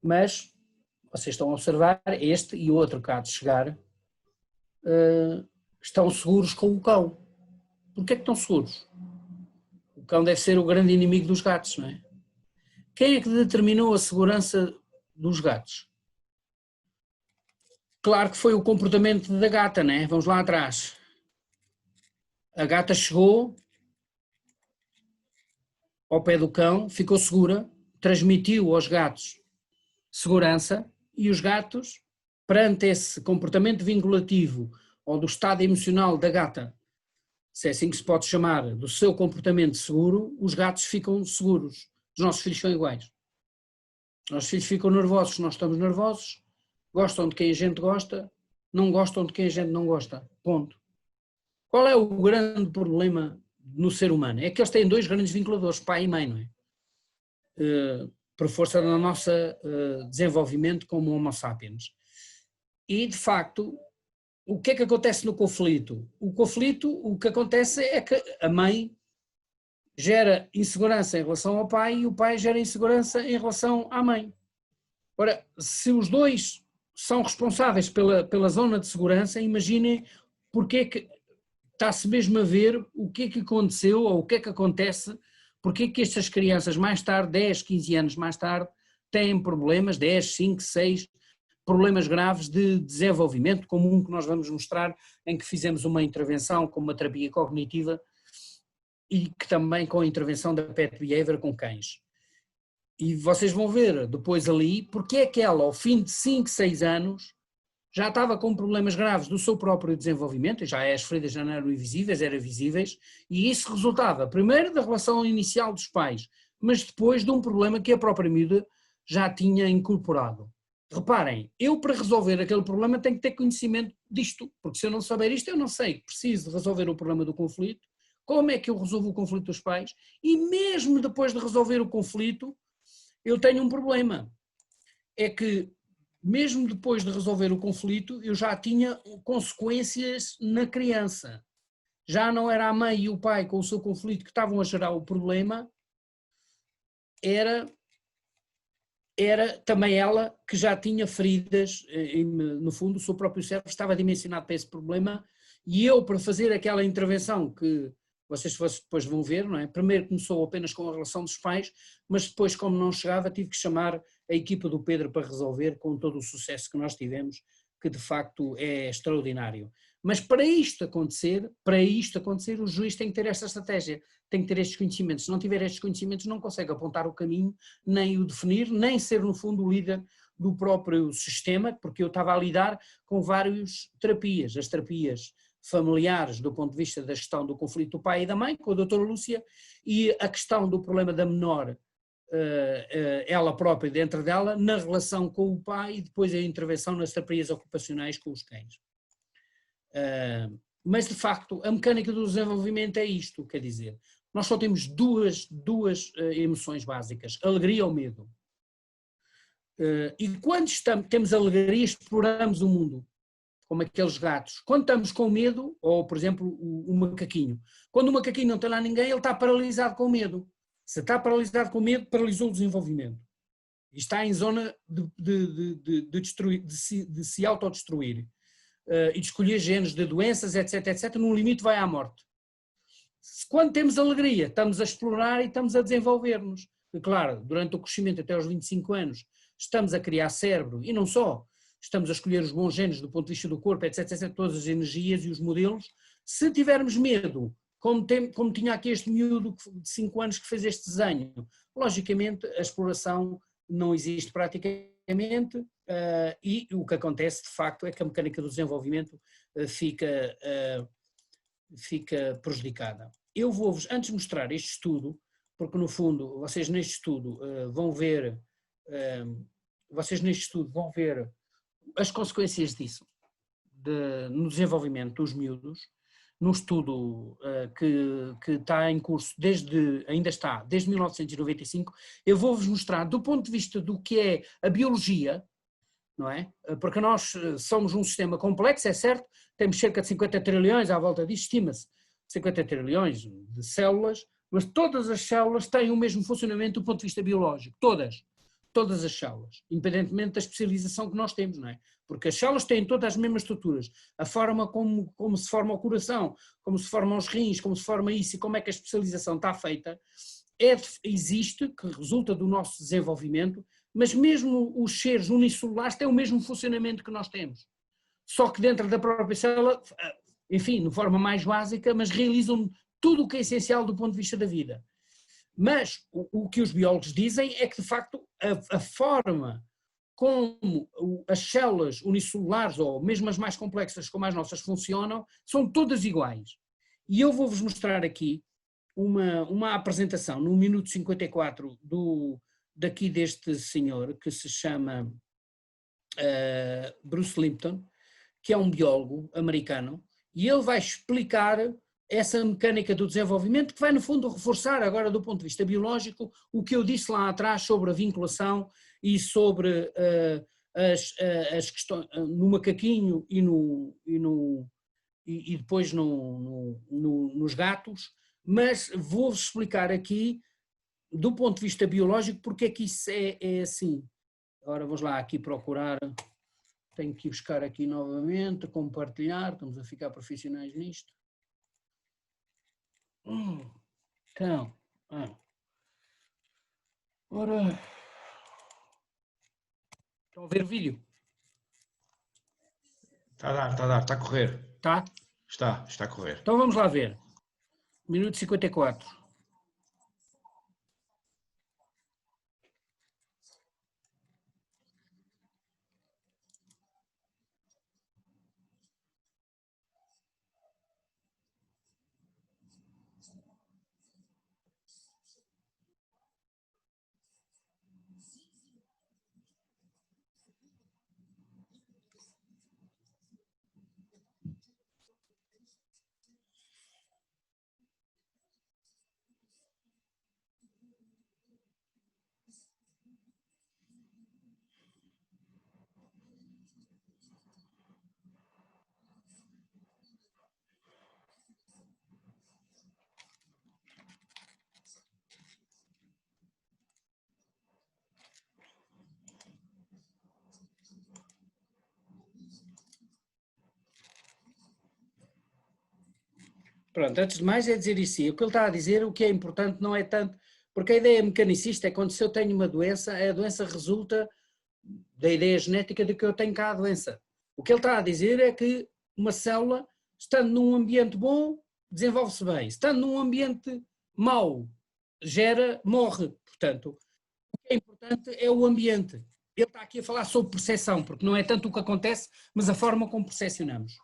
Mas, vocês estão a observar, este e o outro que há de chegar, estão seguros com o cão. Porquê que estão seguros? O cão deve ser o grande inimigo dos gatos, não é? Quem é que determinou a segurança dos gatos? Claro que foi o comportamento da gata, né? Vamos lá atrás. A gata chegou ao pé do cão, ficou segura, transmitiu aos gatos segurança e os gatos, perante esse comportamento vinculativo ou do estado emocional da gata, se é assim que se pode chamar, do seu comportamento seguro, os gatos ficam seguros. Os nossos filhos são iguais. Os nossos filhos ficam nervosos, nós estamos nervosos, gostam de quem a gente gosta, não gostam de quem a gente não gosta. Ponto. Qual é o grande problema no ser humano? É que eles têm dois grandes vinculadores, pai e mãe, não é? Por força do nosso desenvolvimento como Homo sapiens. E, de facto, o que é que acontece no conflito? O conflito, o que acontece é que a mãe gera insegurança em relação ao pai e o pai gera insegurança em relação à mãe. Ora, se os dois são responsáveis pela zona de segurança, imaginem porque é que está-se mesmo a ver o que é que aconteceu ou o que é que acontece, porque é que estas crianças mais tarde, 10, 15 anos mais tarde, têm problemas, 10, 5, 6, problemas graves de desenvolvimento, como um que nós vamos mostrar, em que fizemos uma intervenção com uma terapia cognitiva e que também com a intervenção da Pet Behavior com cães. E vocês vão ver depois ali porque é que ela, ao fim de 5, 6 anos, já estava com problemas graves do seu próprio desenvolvimento, já as feridas já não eram invisíveis, eram visíveis, e isso resultava primeiro da relação inicial dos pais, mas depois de um problema que a própria miúda já tinha incorporado. Reparem, eu para resolver aquele problema tenho que ter conhecimento disto, porque se eu não souber isto eu não sei, preciso de resolver o problema do conflito, como é que eu resolvo o conflito dos pais, e mesmo depois de resolver o conflito, eu tenho um problema, é que mesmo depois de resolver o conflito, eu já tinha consequências na criança. já não era a mãe e o pai com o seu conflito que estavam a gerar o problema, era também ela que já tinha feridas, no fundo o seu próprio cérebro estava dimensionado para esse problema, e eu, para fazer aquela intervenção que vocês depois vão ver, não é? Primeiro começou apenas com a relação dos pais, mas depois, como não chegava, tive que chamar a equipa do Pedro para resolver, com todo o sucesso que nós tivemos, que de facto é extraordinário. Mas para isto acontecer, o juiz tem que ter esta estratégia, tem que ter estes conhecimentos. Se não tiver estes conhecimentos, não consegue apontar o caminho, nem o definir, nem ser, no fundo, o líder do próprio sistema, porque eu estava a lidar com várias terapias, as terapias familiares do ponto de vista da gestão do conflito do pai e da mãe, com a doutora Lúcia, e a questão do problema da menor, ela própria dentro dela, na relação com o pai, e depois a intervenção nas terapias ocupacionais com os cães. Mas de facto a mecânica do desenvolvimento é isto, quer dizer, nós só temos duas emoções básicas, alegria ou medo. E quando temos alegria, exploramos o mundo, como aqueles gatos. Quando estamos com medo, ou por exemplo o macaquinho, quando o macaquinho não tem lá ninguém, ele está paralisado com medo. Se está paralisado com medo, paralisou o desenvolvimento. E está em zona de se autodestruir. E de escolher genes de doenças, etc, num limite vai à morte. Quando temos alegria, estamos a explorar e estamos a desenvolver-nos. E claro, durante o crescimento até aos 25 anos, estamos a criar cérebro, e não só, estamos a escolher os bons genes do ponto de vista do corpo, etc, todas as energias e os modelos. Se tivermos medo, como tinha aqui este miúdo de 5 anos que fez este desenho, logicamente a exploração não existe praticamente, e o que acontece de facto é que a mecânica do desenvolvimento fica prejudicada. Eu vou-vos, antes de mostrar este estudo, porque no fundo vocês neste estudo vão ver as consequências disso no desenvolvimento dos miúdos, num estudo que está em curso ainda está desde 1995, eu vou-vos mostrar do ponto de vista do que é a biologia, não é? Porque nós somos um sistema complexo, é certo, temos cerca de 50 trilhões à volta disso, estima-se 50 trilhões de células, mas todas as células têm o mesmo funcionamento do ponto de vista biológico, todas as células, independentemente da especialização que nós temos, não é? Porque as células têm todas as mesmas estruturas, a forma como se forma o coração, como se formam os rins, como se forma isso e como é que a especialização está feita, existe, que resulta do nosso desenvolvimento, mas mesmo os seres unicelulares têm o mesmo funcionamento que nós temos. Só que dentro da própria célula, enfim, de forma mais básica, mas realizam tudo o que é essencial do ponto de vista da vida. Mas o que os biólogos dizem é que, de facto, a forma como as células unicelulares, ou mesmo as mais complexas como as nossas, funcionam, são todas iguais. E eu vou-vos mostrar aqui uma apresentação, no minuto 54, daqui deste senhor, que se chama Bruce Lipton, que é um biólogo americano, e ele vai explicar essa mecânica do desenvolvimento, que vai no fundo reforçar agora do ponto de vista biológico o que eu disse lá atrás sobre a vinculação e sobre as questões no macaquinho e depois nos gatos, mas vou-vos explicar aqui do ponto de vista biológico porque é que isso é assim. Agora vamos lá aqui procurar, tenho que ir buscar aqui novamente, compartilhar, estamos a ficar profissionais nisto. Então, ora, estão a ver o vídeo? Está a dar, está a correr. Tá? Está a correr. Então vamos lá ver. Minuto 54. Pronto, antes de mais é dizer isso. O que ele está a dizer, o que é importante não é tanto, porque a ideia mecanicista é quando se eu tenho uma doença, a doença resulta da ideia genética de que eu tenho cá a doença. O que ele está a dizer é que uma célula, estando num ambiente bom, desenvolve-se bem. Estando num ambiente mau, morre. Portanto, o que é importante é o ambiente. Ele está aqui a falar sobre percepção, porque não é tanto o que acontece, mas a forma como percepcionamos.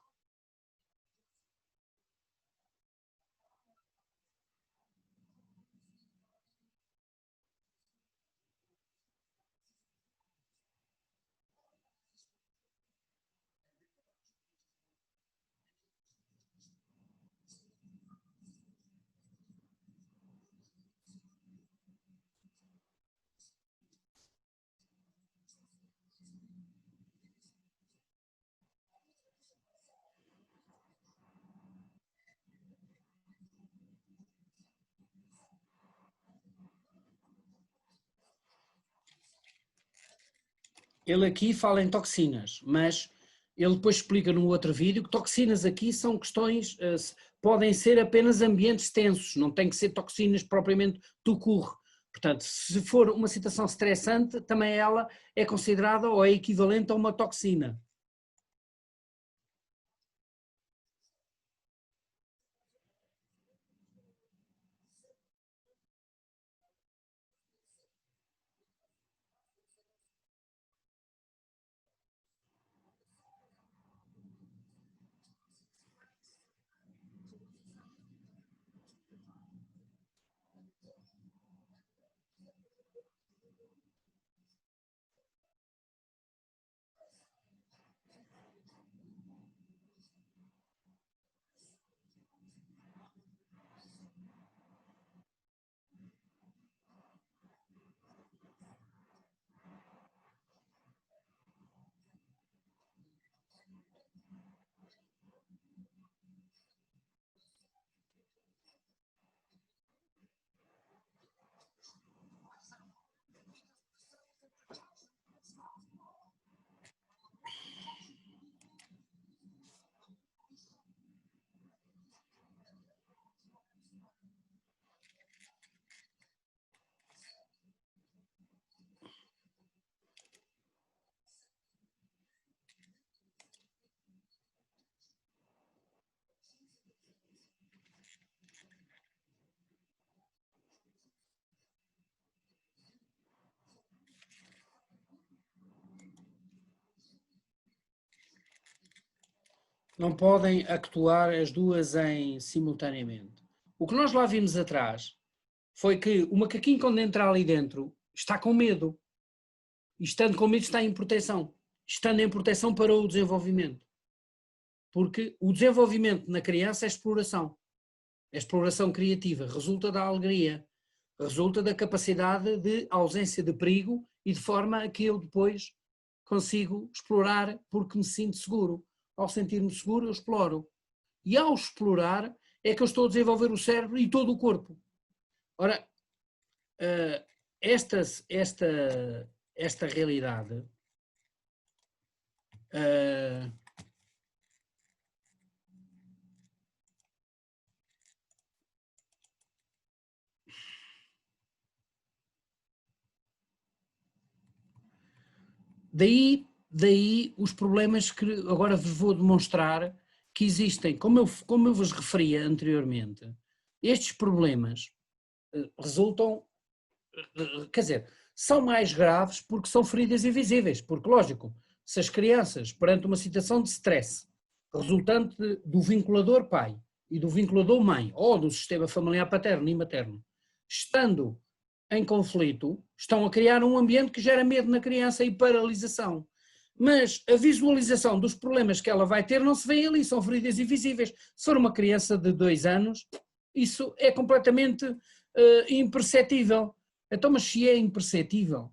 Ele aqui fala em toxinas, mas ele depois explica num outro vídeo que toxinas aqui são questões, podem ser apenas ambientes tensos, não tem que ser toxinas propriamente do curro. Portanto, se for uma situação estressante, também ela é considerada ou é equivalente a uma toxina. Não podem actuar as duas em simultaneamente. O que nós lá vimos atrás foi que o macaquinho, quando entra ali dentro, está com medo. E estando com medo está em proteção. Estando em proteção para o desenvolvimento. Porque o desenvolvimento na criança é exploração. É exploração criativa. Resulta da alegria. Resulta da capacidade de ausência de perigo e de forma a que eu depois consigo explorar porque me sinto seguro. Ao sentir-me seguro, eu exploro. E ao explorar é que eu estou a desenvolver o cérebro e todo o corpo. Ora, esta realidade daí os problemas que agora vos vou demonstrar que existem, como eu vos referia anteriormente, estes problemas resultam, quer dizer, são mais graves porque são feridas invisíveis, porque lógico, se as crianças perante uma situação de stress resultante do vinculador pai e do vinculador mãe, ou do sistema familiar paterno e materno, estando em conflito, estão a criar um ambiente que gera medo na criança e paralisação. Mas a visualização dos problemas que ela vai ter não se vê ali, são feridas invisíveis. Se for uma criança de 2 anos, isso é completamente imperceptível. Então, mas se é imperceptível,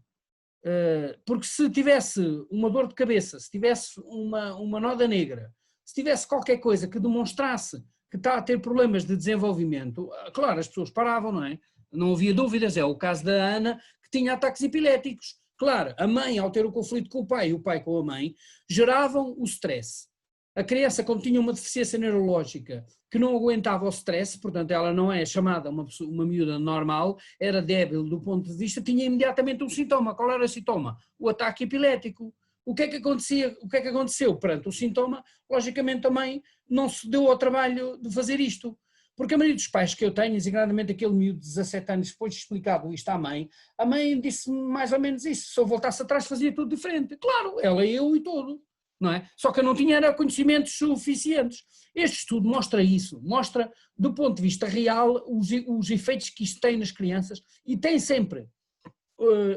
porque se tivesse uma dor de cabeça, se tivesse uma nóda negra, se tivesse qualquer coisa que demonstrasse que está a ter problemas de desenvolvimento, claro, as pessoas paravam, não é? Não havia dúvidas, é o caso da Ana, que tinha ataques epiléticos. Claro, a mãe, ao ter o conflito com o pai e o pai com a mãe, geravam o stress. A criança, como tinha uma deficiência neurológica que não aguentava o stress, portanto ela não é chamada uma miúda normal, era débil do ponto de vista, tinha imediatamente um sintoma. Qual era o sintoma? O ataque epilético. O que é que aconteceu perante o sintoma? Logicamente também não se deu ao trabalho de fazer isto. Porque a maioria dos pais que eu tenho, designadamente aquele miúdo de 17 anos, depois de explicado isto à mãe, a mãe disse mais ou menos isso: se eu voltasse atrás fazia tudo diferente. Claro, ela, eu e todo. Não é? Só que eu não tinha conhecimentos suficientes. Este estudo mostra isso, mostra do ponto de vista real os efeitos que isto tem nas crianças, e tem sempre.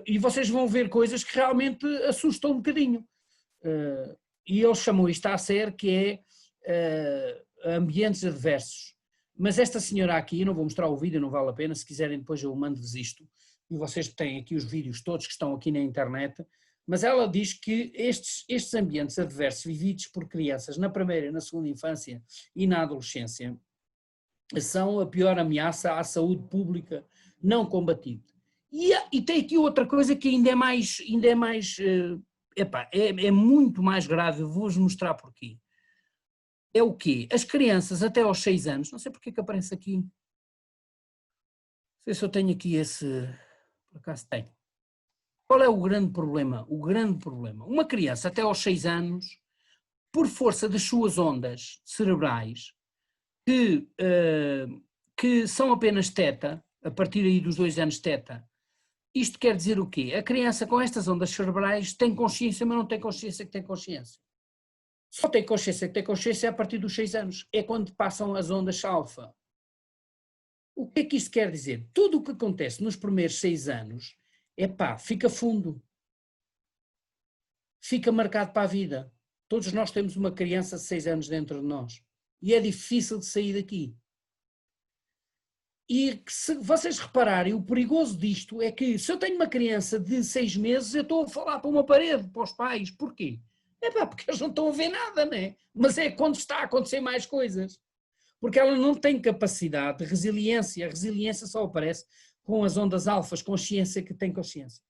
E vocês vão ver coisas que realmente assustam um bocadinho. E eles chamam isto a sério, que é ambientes adversos. Mas esta senhora aqui, eu não vou mostrar o vídeo, não vale a pena, se quiserem depois eu mando-vos isto, e vocês têm aqui os vídeos todos que estão aqui na internet. Mas ela diz que estes ambientes adversos vividos por crianças na primeira e na segunda infância e na adolescência são a pior ameaça à saúde pública não combatida. E tem aqui outra coisa que ainda é muito mais grave, eu vou-vos mostrar porquê. É o quê? As crianças até aos 6 anos, não sei porque é que aparece aqui, não sei se eu tenho aqui esse, por acaso tenho. Qual é o grande problema? O grande problema. Uma criança até aos 6 anos, por força das suas ondas cerebrais, que são apenas teta, a partir aí dos 2 anos teta, isto quer dizer o quê? A criança com estas ondas cerebrais tem consciência, mas não tem consciência que tem consciência. Só tem consciência que tem consciência a partir dos 6 anos. É quando passam as ondas alfa. O que é que isto quer dizer? Tudo o que acontece nos primeiros 6 anos, fica fundo, fica marcado para a vida. Todos nós temos uma criança de 6 anos dentro de nós e é difícil de sair daqui. E se vocês repararem, o perigoso disto é que se eu tenho uma criança de 6 meses, eu estou a falar para uma parede, para os pais. Porquê? Porque eles não estão a ver nada, não é? Mas é quando está a acontecer mais coisas. Porque ela não tem capacidade de resiliência. A resiliência só aparece com as ondas alfas, consciência que tem consciência.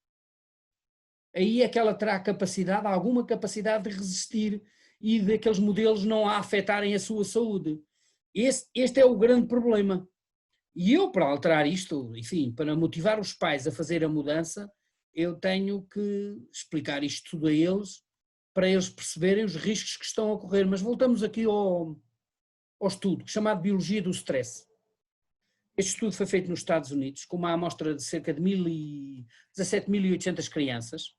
Aí é que ela terá capacidade, alguma capacidade de resistir e daqueles modelos não a afetarem a sua saúde. Este é o grande problema. E eu, para alterar isto, enfim, para motivar os pais a fazer a mudança, eu tenho que explicar isto tudo a eles, para eles perceberem os riscos que estão a ocorrer. Mas voltamos aqui ao estudo, chamado Biologia do Stress. Este estudo foi feito nos Estados Unidos, com uma amostra de cerca de 17.800 crianças,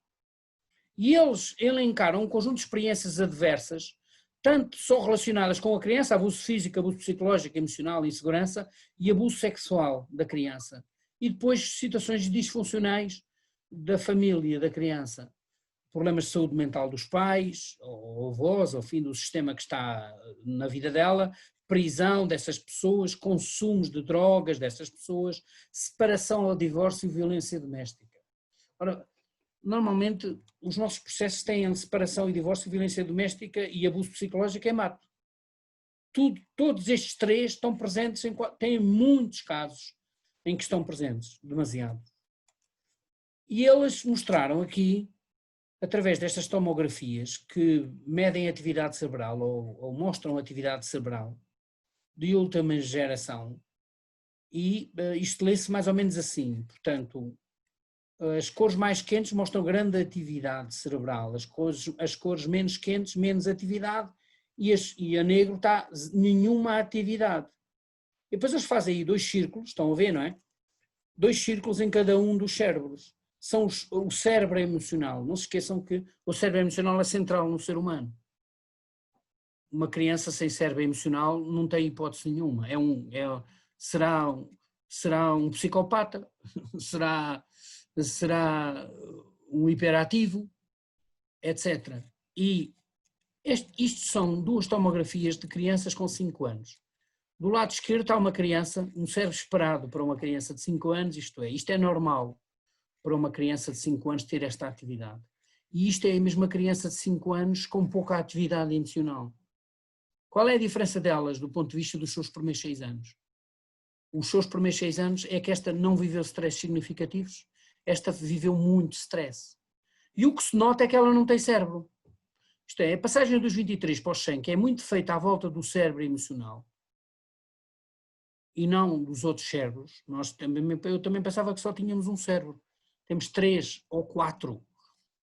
e eles elencaram um conjunto de experiências adversas, tanto só relacionadas com a criança, abuso físico, abuso psicológico, emocional, insegurança, e abuso sexual da criança. E depois situações disfuncionais da família da criança. Problemas de saúde mental dos pais, ou avós, ou fim do sistema que está na vida dela, prisão dessas pessoas, consumos de drogas dessas pessoas, separação ou divórcio e violência doméstica. Ora, normalmente os nossos processos têm separação e divórcio, violência doméstica e abuso psicológico em mato. Todos estes 3 estão presentes, têm muitos casos em que estão presentes, demasiado. E eles mostraram aqui, através destas tomografias que medem atividade cerebral ou mostram atividade cerebral de última geração, e isto lê-se mais ou menos assim, portanto, as cores mais quentes mostram grande atividade cerebral, as cores menos quentes, menos atividade, e a negro está nenhuma atividade. E depois eles fazem aí 2 círculos, estão a ver, não é? 2 círculos em cada um dos cérebros. São o cérebro emocional. Não se esqueçam que o cérebro emocional é central no ser humano. Uma criança sem cérebro emocional não tem hipótese nenhuma. Será um psicopata, será um hiperativo, etc. E isto são 2 tomografias de crianças com 5 anos. Do lado esquerdo está uma criança, um cérebro esperado para uma criança de 5 anos, isto é normal para uma criança de 5 anos ter esta atividade. E isto é a mesma criança de 5 anos com pouca atividade emocional. Qual é a diferença delas do ponto de vista dos seus primeiros 6 anos? Os seus primeiros 6 anos é que esta não viveu stress significativos, esta viveu muito stress. E o que se nota é que ela não tem cérebro. Isto é, a passagem dos 23 para os 100, que é muito feita à volta do cérebro emocional, e não dos outros cérebros. Eu também pensava que só tínhamos um cérebro. Temos 3 ou 4,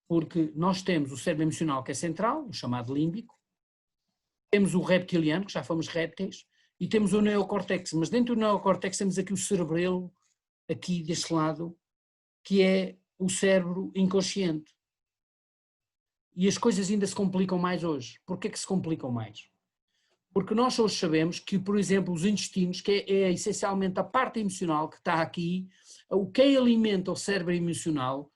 porque nós temos o cérebro emocional, que é central, o chamado límbico, temos o reptiliano, que já fomos répteis, e temos o neocórtex, mas dentro do neocórtex temos aqui o cerebelo, aqui deste lado, que é o cérebro inconsciente. E as coisas ainda se complicam mais hoje. Porquê que se complicam mais? Porque nós hoje sabemos que, por exemplo, os intestinos, que é essencialmente a parte emocional que está aqui, o que alimenta o cérebro emocional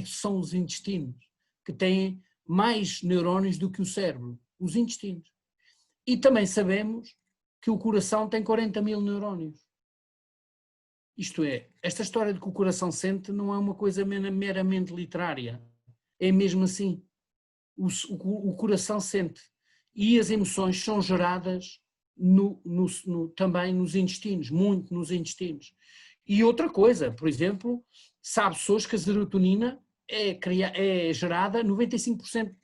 são os intestinos, que têm mais neurónios do que o cérebro, os intestinos. E também sabemos que o coração tem 40 mil neurónios. Isto é, esta história de que o coração sente não é uma coisa meramente literária, é mesmo assim. O coração sente. E as emoções são geradas também nos intestinos, muito nos intestinos. E outra coisa, por exemplo, sabe-se hoje que a serotonina é gerada 95%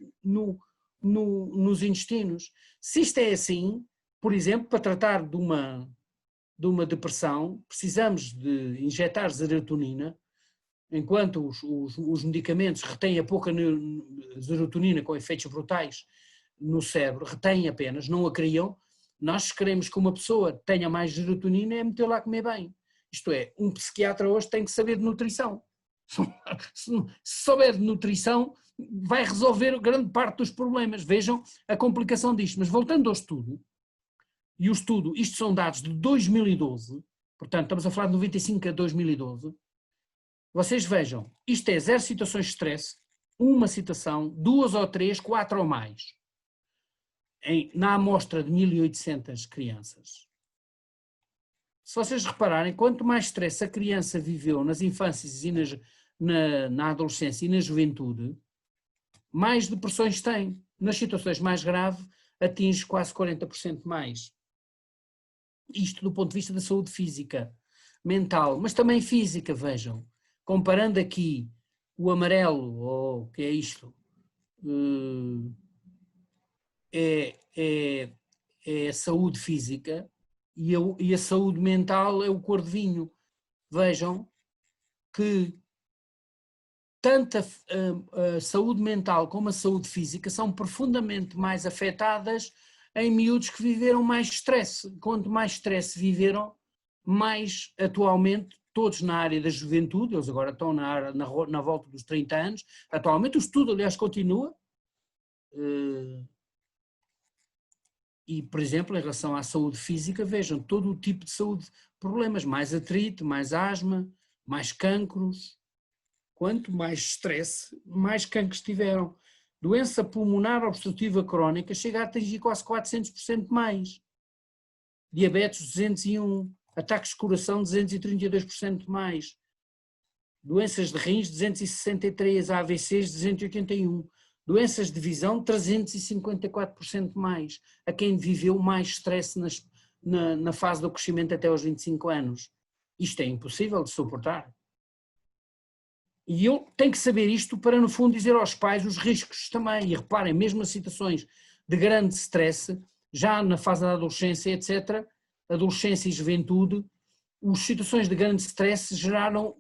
nos intestinos. Se isto é assim, por exemplo, para tratar de uma depressão, precisamos de injetar serotonina, enquanto os medicamentos retêm a pouca serotonina com efeitos brutais no cérebro, retêm apenas, não a criam. Nós queremos que uma pessoa tenha mais serotonina é metê-la a comer bem. Isto é, um psiquiatra hoje tem que saber de nutrição. Se souber de nutrição, vai resolver grande parte dos problemas. Vejam a complicação disto. Mas voltando ao estudo, e o estudo, isto são dados de 2012, portanto estamos a falar de 95 a 2012, vocês vejam, isto é 0 situações de stress, 1 situação, 2 ou 3, 4 ou mais, na amostra de 1800 crianças. Se vocês repararem, quanto mais stress a criança viveu nas infâncias e na adolescência e na juventude, mais depressões tem. Nas situações mais graves, atinge quase 40% mais. Isto do ponto de vista da saúde física, mental, mas também física, vejam. Comparando aqui o amarelo, ou o que é isto, é a saúde física, e a saúde mental é o cor de vinho. Vejam que tanto a saúde mental como a saúde física são profundamente mais afetadas em miúdos que viveram mais stress. Quanto mais stress viveram, mais atualmente, todos na área da juventude, eles agora estão na volta dos 30 anos, atualmente o estudo, aliás, continua, e, por exemplo, em relação à saúde física, vejam, todo o tipo de saúde, problemas, mais artrite, mais asma, mais cancros. Quanto mais stress, mais cancros tiveram. Doença pulmonar obstrutiva crónica chega a atingir quase 400% mais. Diabetes 201, ataques de coração 232% mais. Doenças de rins 263, AVCs 281. Doenças de visão 354% mais. A quem viveu mais stress na fase do crescimento até aos 25 anos. Isto é impossível de suportar. E eu tenho que saber isto para, no fundo, dizer aos pais os riscos também. E reparem, mesmo nas situações de grande stress, já na fase da adolescência, etc., adolescência e juventude, as situações de grande stress geraram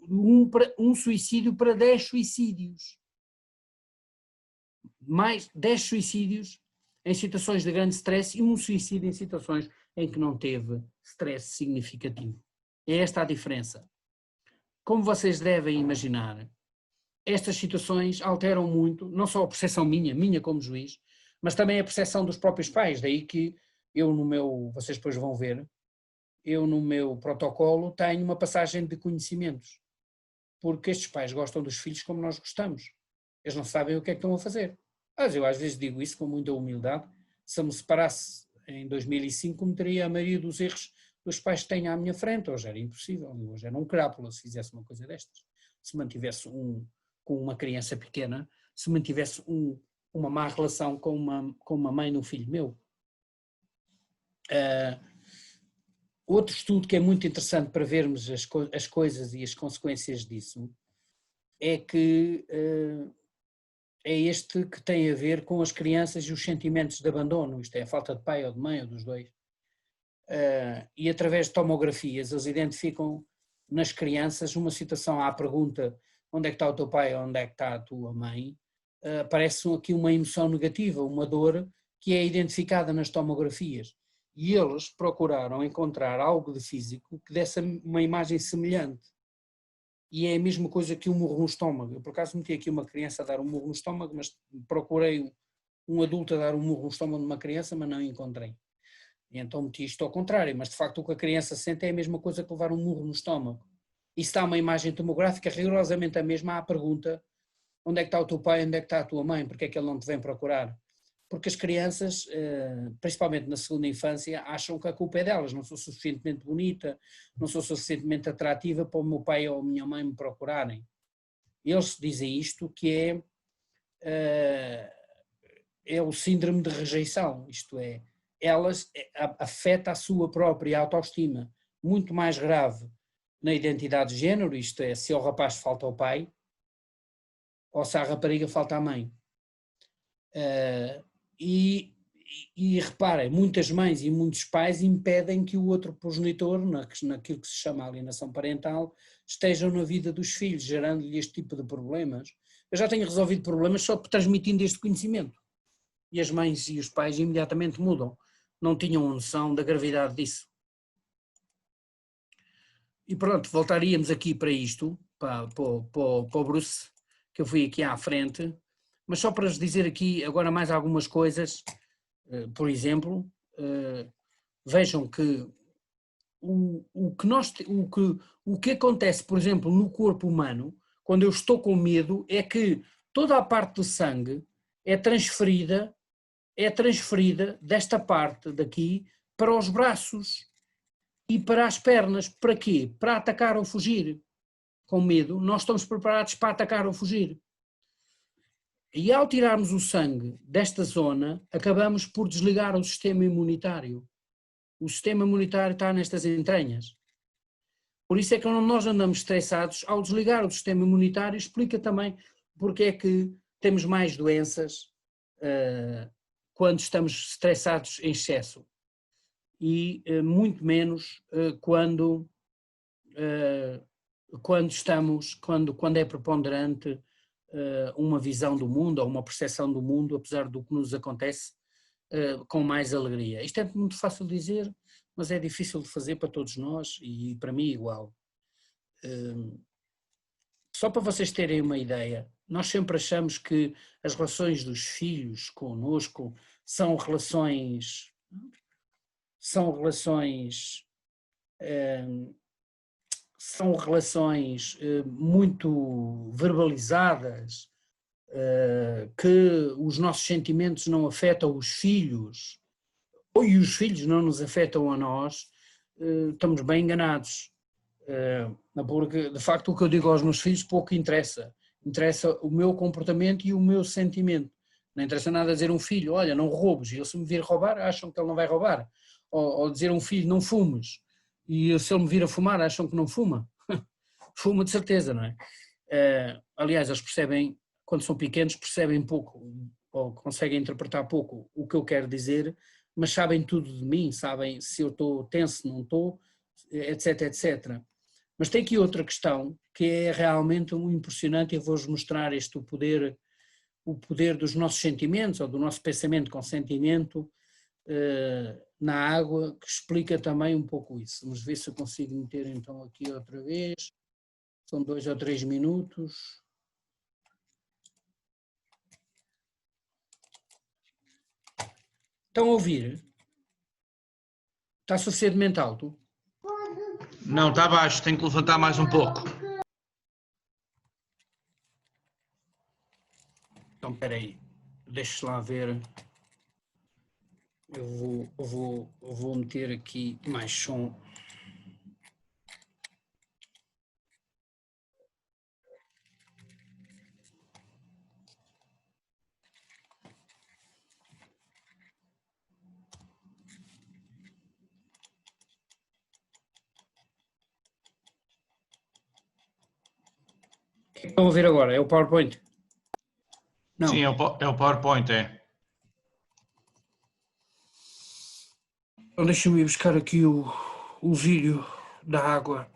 um suicídio para 10 suicídios. Mais 10 suicídios em situações de grande stress e um suicídio em situações em que não teve stress significativo. É esta a diferença. Como vocês devem imaginar, estas situações alteram muito, não só a percepção minha como juiz, mas também a percepção dos próprios pais. Daí que eu vocês depois vão ver, eu no meu protocolo tenho uma passagem de conhecimentos, porque estes pais gostam dos filhos como nós gostamos. Eles não sabem o que é que estão a fazer. Mas eu às vezes digo isso com muita humildade. Se eu me separasse em 2005, cometeria a maioria dos erros dos pais que tenho à minha frente. Hoje era impossível, hoje era um crápula se fizesse uma coisa destas. Se mantivesse com uma criança pequena, se mantivesse uma má relação com uma mãe e um filho meu. Outro estudo que é muito interessante para vermos as coisas e as consequências disso é que é este que tem a ver com as crianças e os sentimentos de abandono, isto é, a falta de pai ou de mãe ou dos dois. E através de tomografias eles identificam nas crianças uma situação à pergunta onde é que está o teu pai ou onde é que está a tua mãe, aparece aqui uma emoção negativa, uma dor que é identificada nas tomografias. E eles procuraram encontrar algo de físico que desse uma imagem semelhante. E é a mesma coisa que um murro no estômago. Eu por acaso meti aqui uma criança a dar um murro no estômago, mas procurei um adulto a dar um murro no estômago de uma criança, mas não encontrei. E então meti isto ao contrário, mas de facto o que a criança sente é a mesma coisa que levar um murro no estômago. E se está uma imagem tomográfica rigorosamente a mesma à pergunta: onde é que está o teu pai, onde é que está a tua mãe, porque é que ele não te vem procurar? Porque as crianças, principalmente na segunda infância, acham que a culpa é delas, não sou suficientemente bonita, não sou suficientemente atrativa para o meu pai ou a minha mãe me procurarem. Eles dizem isto que é o síndrome de rejeição, isto é, elas afeta a sua própria autoestima, muito mais grave na identidade de género, isto é, se ao rapaz falta o pai, ou se à rapariga falta a mãe. E reparem, muitas mães e muitos pais impedem que o outro progenitor, naquilo que se chama alienação parental, estejam na vida dos filhos, gerando-lhe este tipo de problemas. Eu já tenho resolvido problemas só por transmitindo este conhecimento. E as mães e os pais imediatamente mudam. Não tinham noção da gravidade disso. E pronto, voltaríamos aqui para isto, para o Bruce, que eu fui aqui à frente, mas só para vos dizer aqui agora mais algumas coisas. Por exemplo, vejam que o que acontece, por exemplo, no corpo humano, quando eu estou com medo, é que toda a parte do sangue é transferida desta parte daqui para os braços e para as pernas. Para quê? Para atacar ou fugir. Com medo, nós estamos preparados para atacar ou fugir. E ao tirarmos o sangue desta zona, acabamos por desligar o sistema imunitário. O sistema imunitário está nestas entranhas. Por isso é que quando nós andamos estressados, ao desligar o sistema imunitário, explica também porque é que temos mais doenças quando estamos estressados em excesso. E muito menos quando é preponderante uma visão do mundo ou uma percepção do mundo, apesar do que nos acontece, com mais alegria. Isto é muito fácil de dizer, mas é difícil de fazer para todos nós e para mim igual. Só para vocês terem uma ideia, nós sempre achamos que as relações dos filhos connosco são relações muito verbalizadas, que os nossos sentimentos não afetam os filhos, e os filhos não nos afetam a nós, estamos bem enganados. Porque, de facto, o que eu digo aos meus filhos pouco interessa. Interessa o meu comportamento e o meu sentimento. Não interessa nada dizer a um filho: olha, não roubes, e ele se me vir roubar, acham que ele não vai roubar. Ou dizer a um filho: não fumes, e se ele me vir a fumar, acham que não fuma. Fuma de certeza, não é? Aliás, eles percebem, quando são pequenos, percebem pouco, ou conseguem interpretar pouco o que eu quero dizer, mas sabem tudo de mim, sabem se eu estou tenso, se não estou, etc, etc. Mas tem aqui outra questão que é realmente um impressionante, e eu vou-vos mostrar o poder dos nossos sentimentos, ou do nosso pensamento com sentimento, na água, que explica também um pouco isso. Vamos ver se eu consigo meter então aqui outra vez. São 2 ou 3 minutos. Estão a ouvir? Está suficientemente alto? Não, está baixo, tenho que levantar mais um pouco. Então, espera aí, deixa lá ver. Eu vou meter aqui mais som. O que estão a ver agora? É o PowerPoint? Não. Sim, é o PowerPoint, é. Então deixa-me ir buscar aqui o vídeo da água.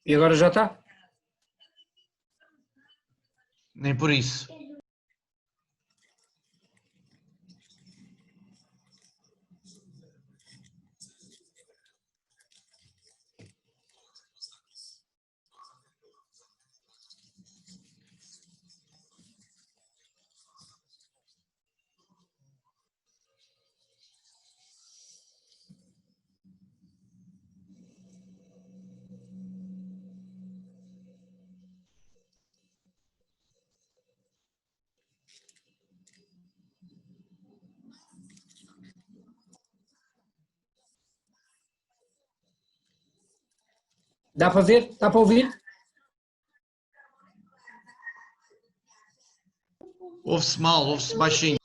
E agora já está? Nem por isso. Dá para ver? Dá para ouvir? Ouve-se mal, ouve-se baixinho.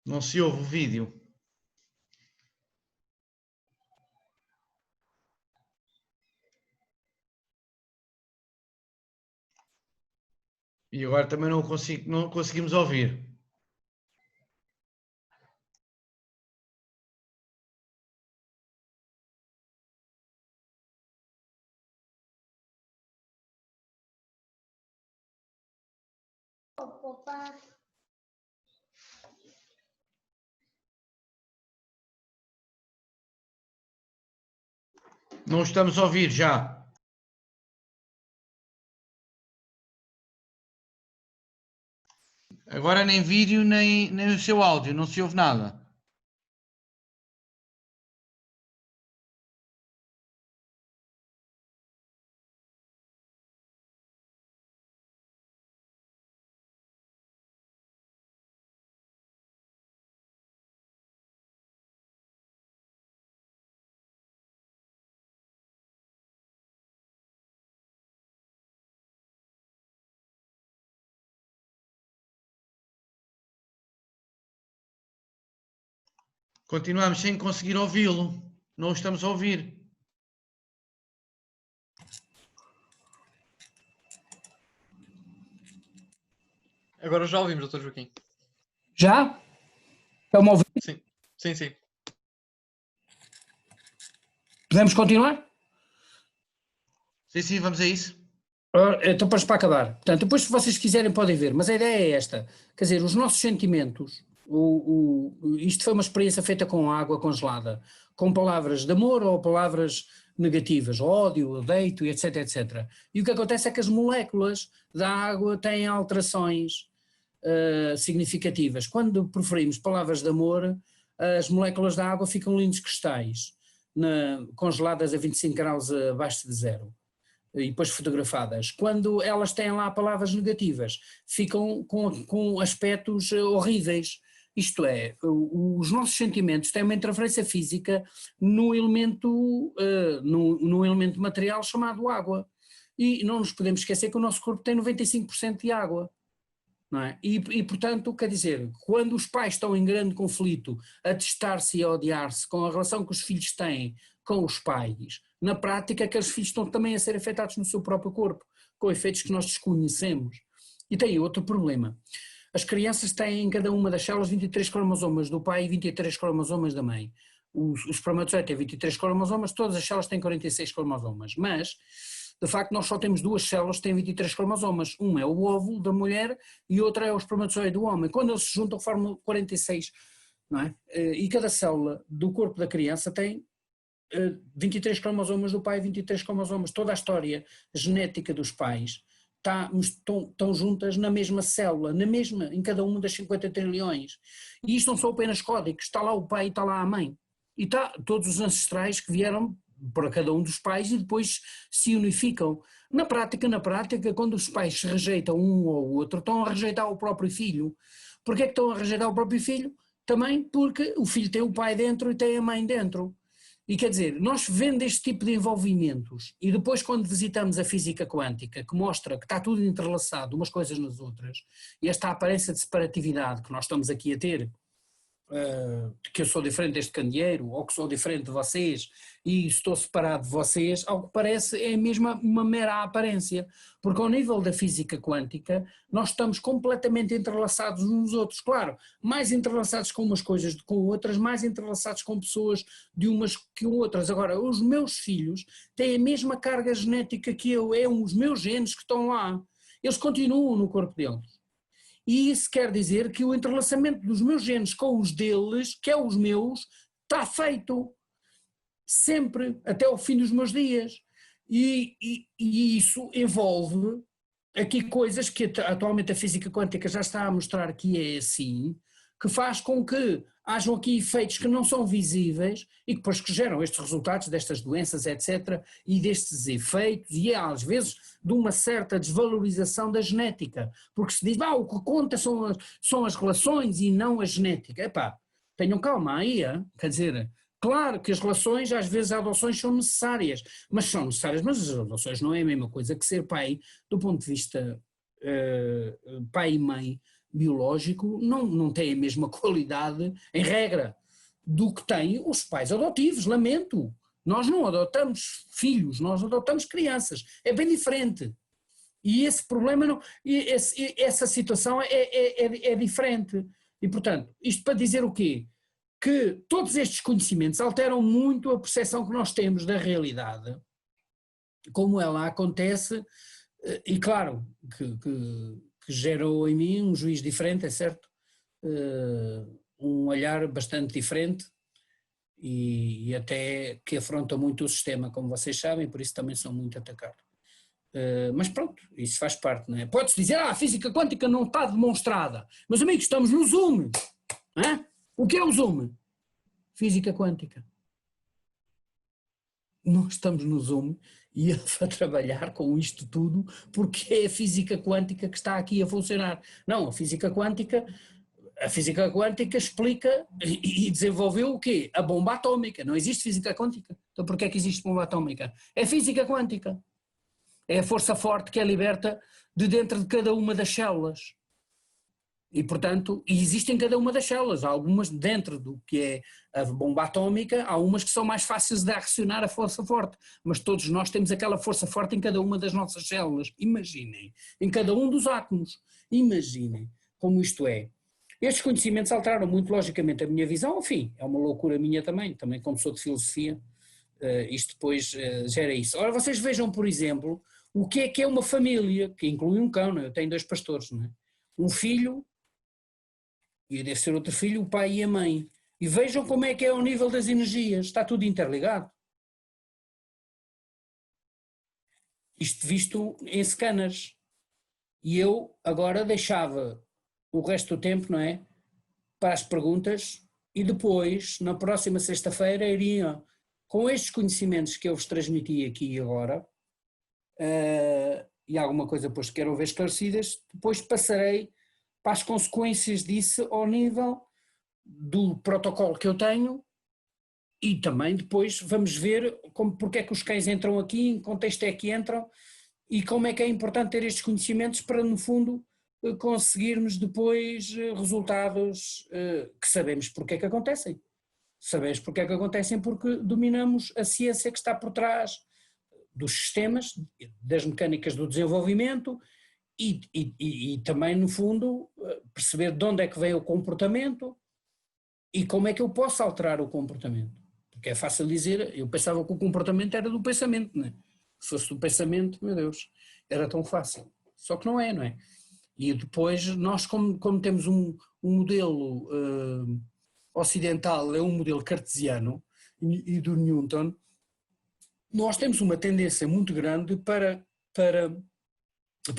Não se ouve o vídeo. E agora também não conseguimos ouvir. Não estamos a ouvir já. Agora nem vídeo, nem o seu áudio, não se ouve nada. Continuamos sem conseguir ouvi-lo. Não o estamos a ouvir. Agora já ouvimos, Dr. Joaquim. Já? Estão-me a ouvir? Sim, sim, sim. Podemos continuar? Sim, sim, vamos a isso. Então, para acabar. Portanto, depois, se vocês quiserem, podem ver, mas a ideia é esta: quer dizer, os nossos sentimentos, isto foi uma experiência feita com água congelada, com palavras de amor ou palavras negativas, ódio, odeio, etc, etc. E o que acontece é que as moléculas da água têm alterações significativas. Quando proferimos palavras de amor, as moléculas da água ficam lindos cristais, congeladas a 25 graus abaixo de zero, e depois fotografadas. Quando elas têm lá palavras negativas, ficam com aspectos horríveis. Isto é, os nossos sentimentos têm uma interferência física no elemento material chamado água. E não nos podemos esquecer que o nosso corpo tem 95% de água. Não é? Portanto, quer dizer, quando os pais estão em grande conflito a testar-se e a odiar-se com a relação que os filhos têm com os pais, na prática aqueles filhos estão também a ser afetados no seu próprio corpo, com efeitos que nós desconhecemos. E tem outro problema. As crianças têm em cada uma das células 23 cromossomas do pai e 23 cromossomas da mãe. O espermatozoide tem 23 cromossomas, todas as células têm 46 cromossomas, mas de facto nós só temos duas células que têm 23 cromossomas, uma é o óvulo da mulher e outra é o espermatozoide do homem. Quando eles se juntam formam 46, não é? E cada célula do corpo da criança tem 23 cromossomas do pai e 23 cromossomas. Toda a história genética dos pais estão juntas na mesma célula, em cada uma das 50 trilhões. E isto não são apenas códigos, está lá o pai e está lá a mãe. E está todos os ancestrais que vieram para cada um dos pais e depois se unificam. Na prática, quando os pais se rejeitam um ou outro, estão a rejeitar o próprio filho. Porquê é que estão a rejeitar o próprio filho? Também porque o filho tem o pai dentro e tem a mãe dentro. E quer dizer, nós vendo este tipo de envolvimentos e depois quando visitamos a física quântica, que mostra que está tudo entrelaçado umas coisas nas outras, e esta aparência de separatividade que nós estamos aqui a ter, que eu sou diferente deste candeeiro, ou que sou diferente de vocês, e estou separado de vocês, ao que parece é mesmo uma mera aparência, porque ao nível da física quântica nós estamos completamente entrelaçados uns nos outros, claro, mais entrelaçados com umas coisas do que com outras, mais entrelaçados com pessoas de umas que outras. Agora, os meus filhos têm a mesma carga genética que eu, os meus genes que estão lá, eles continuam no corpo deles. E isso quer dizer que o entrelaçamento dos meus genes com os deles, que é os meus, está feito sempre, até ao fim dos meus dias. E isso envolve aqui coisas que atualmente a física quântica já está a mostrar que é assim, que faz com que hajam aqui efeitos que não são visíveis e que depois que geram estes resultados destas doenças, etc., e destes efeitos, e às vezes de uma certa desvalorização da genética, porque se diz, o que conta são as relações e não a genética. Epá, tenham calma aí, quer dizer, claro que as relações, às vezes as adoções são necessárias, mas as adoções não é a mesma coisa que ser pai, do ponto de vista pai e mãe, biológico, não tem a mesma qualidade, em regra, do que têm os pais adotivos, lamento. Nós não adotamos filhos, nós adotamos crianças, é bem diferente. E esse problema, essa situação é diferente. E portanto, isto para dizer o quê? Que todos estes conhecimentos alteram muito a percepção que nós temos da realidade, como ela acontece, e claro, que gerou em mim um juízo diferente, é certo? Um olhar bastante diferente e até que afronta muito o sistema, como vocês sabem, por isso também sou muito atacado. Mas pronto, isso faz parte, não é? Pode-se dizer, a física quântica não está demonstrada. Meus amigos, estamos no Zoom. O que é o Zoom? Física quântica. Nós estamos no Zoom e a trabalhar com isto tudo porque é a física quântica que está aqui a funcionar. Não, a física quântica explica e desenvolveu o quê? A bomba atómica. Não existe física quântica. Então porquê é que existe bomba atómica? É física quântica. É a força forte que é liberta de dentro de cada uma das células. E, portanto, existe em cada uma das células, há algumas dentro do que é a bomba atómica, há umas que são mais fáceis de reacionar a força forte, mas todos nós temos aquela força forte em cada uma das nossas células, imaginem, em cada um dos átomos, imaginem como isto é. Estes conhecimentos alteraram muito logicamente a minha visão, enfim, é uma loucura minha também como sou de filosofia, isto depois gera isso. Ora, vocês vejam, por exemplo, o que é uma família, que inclui um cão, não é? Eu tenho 2 pastores, não é? Um filho, e deve ser outro filho, o pai e a mãe. E vejam como é que é o nível das energias, está tudo interligado. Isto visto em scanners. E eu agora deixava o resto do tempo, não é? Para as perguntas e depois, na próxima sexta-feira, iriam, com estes conhecimentos que eu vos transmiti aqui e agora, e alguma coisa depois que quero ver esclarecidas, depois passarei para as consequências disso ao nível do protocolo que eu tenho e também depois vamos ver porque é que os cães entram aqui, em que contexto é que entram e como é que é importante ter estes conhecimentos para, no fundo, conseguirmos depois resultados que sabemos porque é que acontecem. Sabemos porque é que acontecem porque dominamos a ciência que está por trás dos sistemas, das mecânicas do desenvolvimento e também, no fundo, perceber de onde é que vem o comportamento e como é que eu posso alterar o comportamento. Porque é fácil dizer, eu pensava que o comportamento era do pensamento, não é? Se fosse do pensamento, meu Deus, era tão fácil. Só que não é, não é? E depois nós, como temos um modelo ocidental, é um modelo cartesiano e do Newton, nós temos uma tendência muito grande para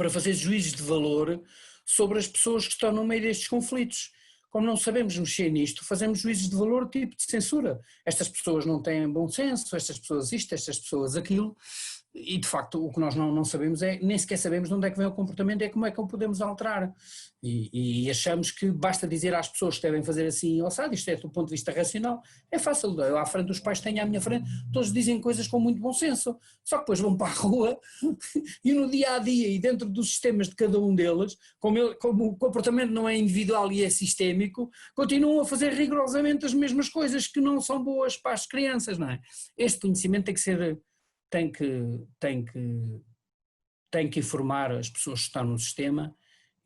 fazer juízos de valor sobre as pessoas que estão no meio destes conflitos. Como não sabemos mexer nisto, fazemos juízos de valor tipo de censura. Estas pessoas não têm bom senso, estas pessoas isto, estas pessoas aquilo, e de facto o que nós não sabemos nem sequer sabemos de onde é que vem o comportamento, é como é que o podemos alterar. E achamos que basta dizer às pessoas que devem fazer assim, sabe, isto é do ponto de vista racional, é fácil, eu à frente dos pais tenho à minha frente, todos dizem coisas com muito bom senso, só que depois vão para a rua e no dia a dia e dentro dos sistemas de cada um deles, como o comportamento não é individual e é sistémico, continuam a fazer rigorosamente as mesmas coisas que não são boas para as crianças, não é? Este conhecimento tem que informar as pessoas que estão no sistema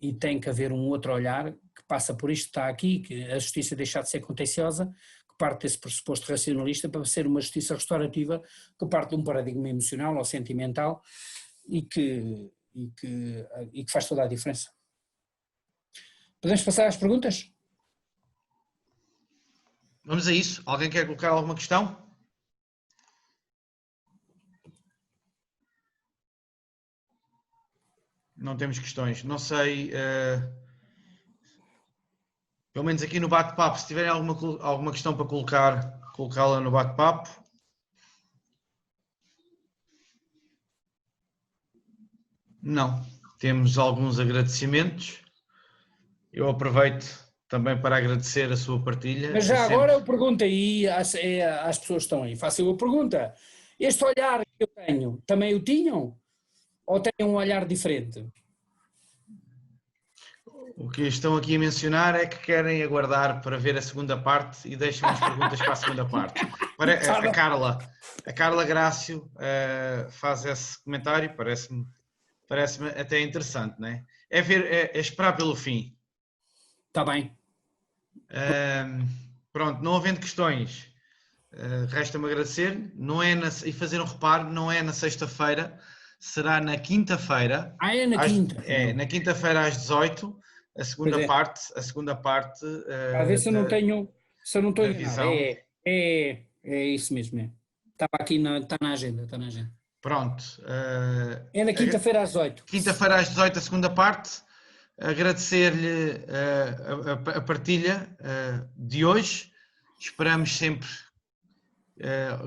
e tem que haver um outro olhar que passa por isto que está aqui, que a justiça deixar de ser contenciosa, que parte desse pressuposto racionalista para ser uma justiça restaurativa que parte de um paradigma emocional ou sentimental e que faz toda a diferença. Podemos passar às perguntas? Vamos a isso. Alguém quer colocar alguma questão? Não temos questões. Não sei, pelo menos aqui no bate-papo, se tiverem alguma questão para colocá-la no bate-papo. Não. Temos alguns agradecimentos. Eu aproveito também para agradecer a sua partilha. Mas já agora eu pergunto aí às pessoas que estão aí, faço eu a pergunta. Este olhar que eu tenho, também o tinham? Ou têm um olhar diferente? O que estão aqui a mencionar é que querem aguardar para ver a segunda parte e deixam as perguntas para a segunda parte. A Carla Grácio faz esse comentário, parece-me até interessante, não é? É esperar pelo fim. Está bem. Pronto, não havendo questões, resta-me agradecer e fazer um reparo, não é na sexta-feira, será na quinta-feira. É na quinta. Na quinta-feira às 18, a segunda parte. A ver se eu não estou enganado. É isso mesmo. Estava aqui, está na agenda. Pronto. É na quinta-feira às 18. Quinta-feira às 18, a segunda parte. Agradecer-lhe a partilha de hoje. Esperamos sempre,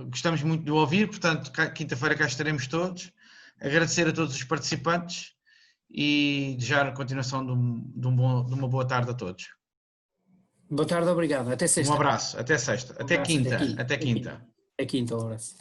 gostamos muito de o ouvir, portanto, quinta-feira cá estaremos todos. Agradecer a todos os participantes e desejar a continuação de uma boa tarde a todos. Boa tarde, obrigado. Até sexta. Um abraço, até sexta. Até quinta. Até quinta, um abraço.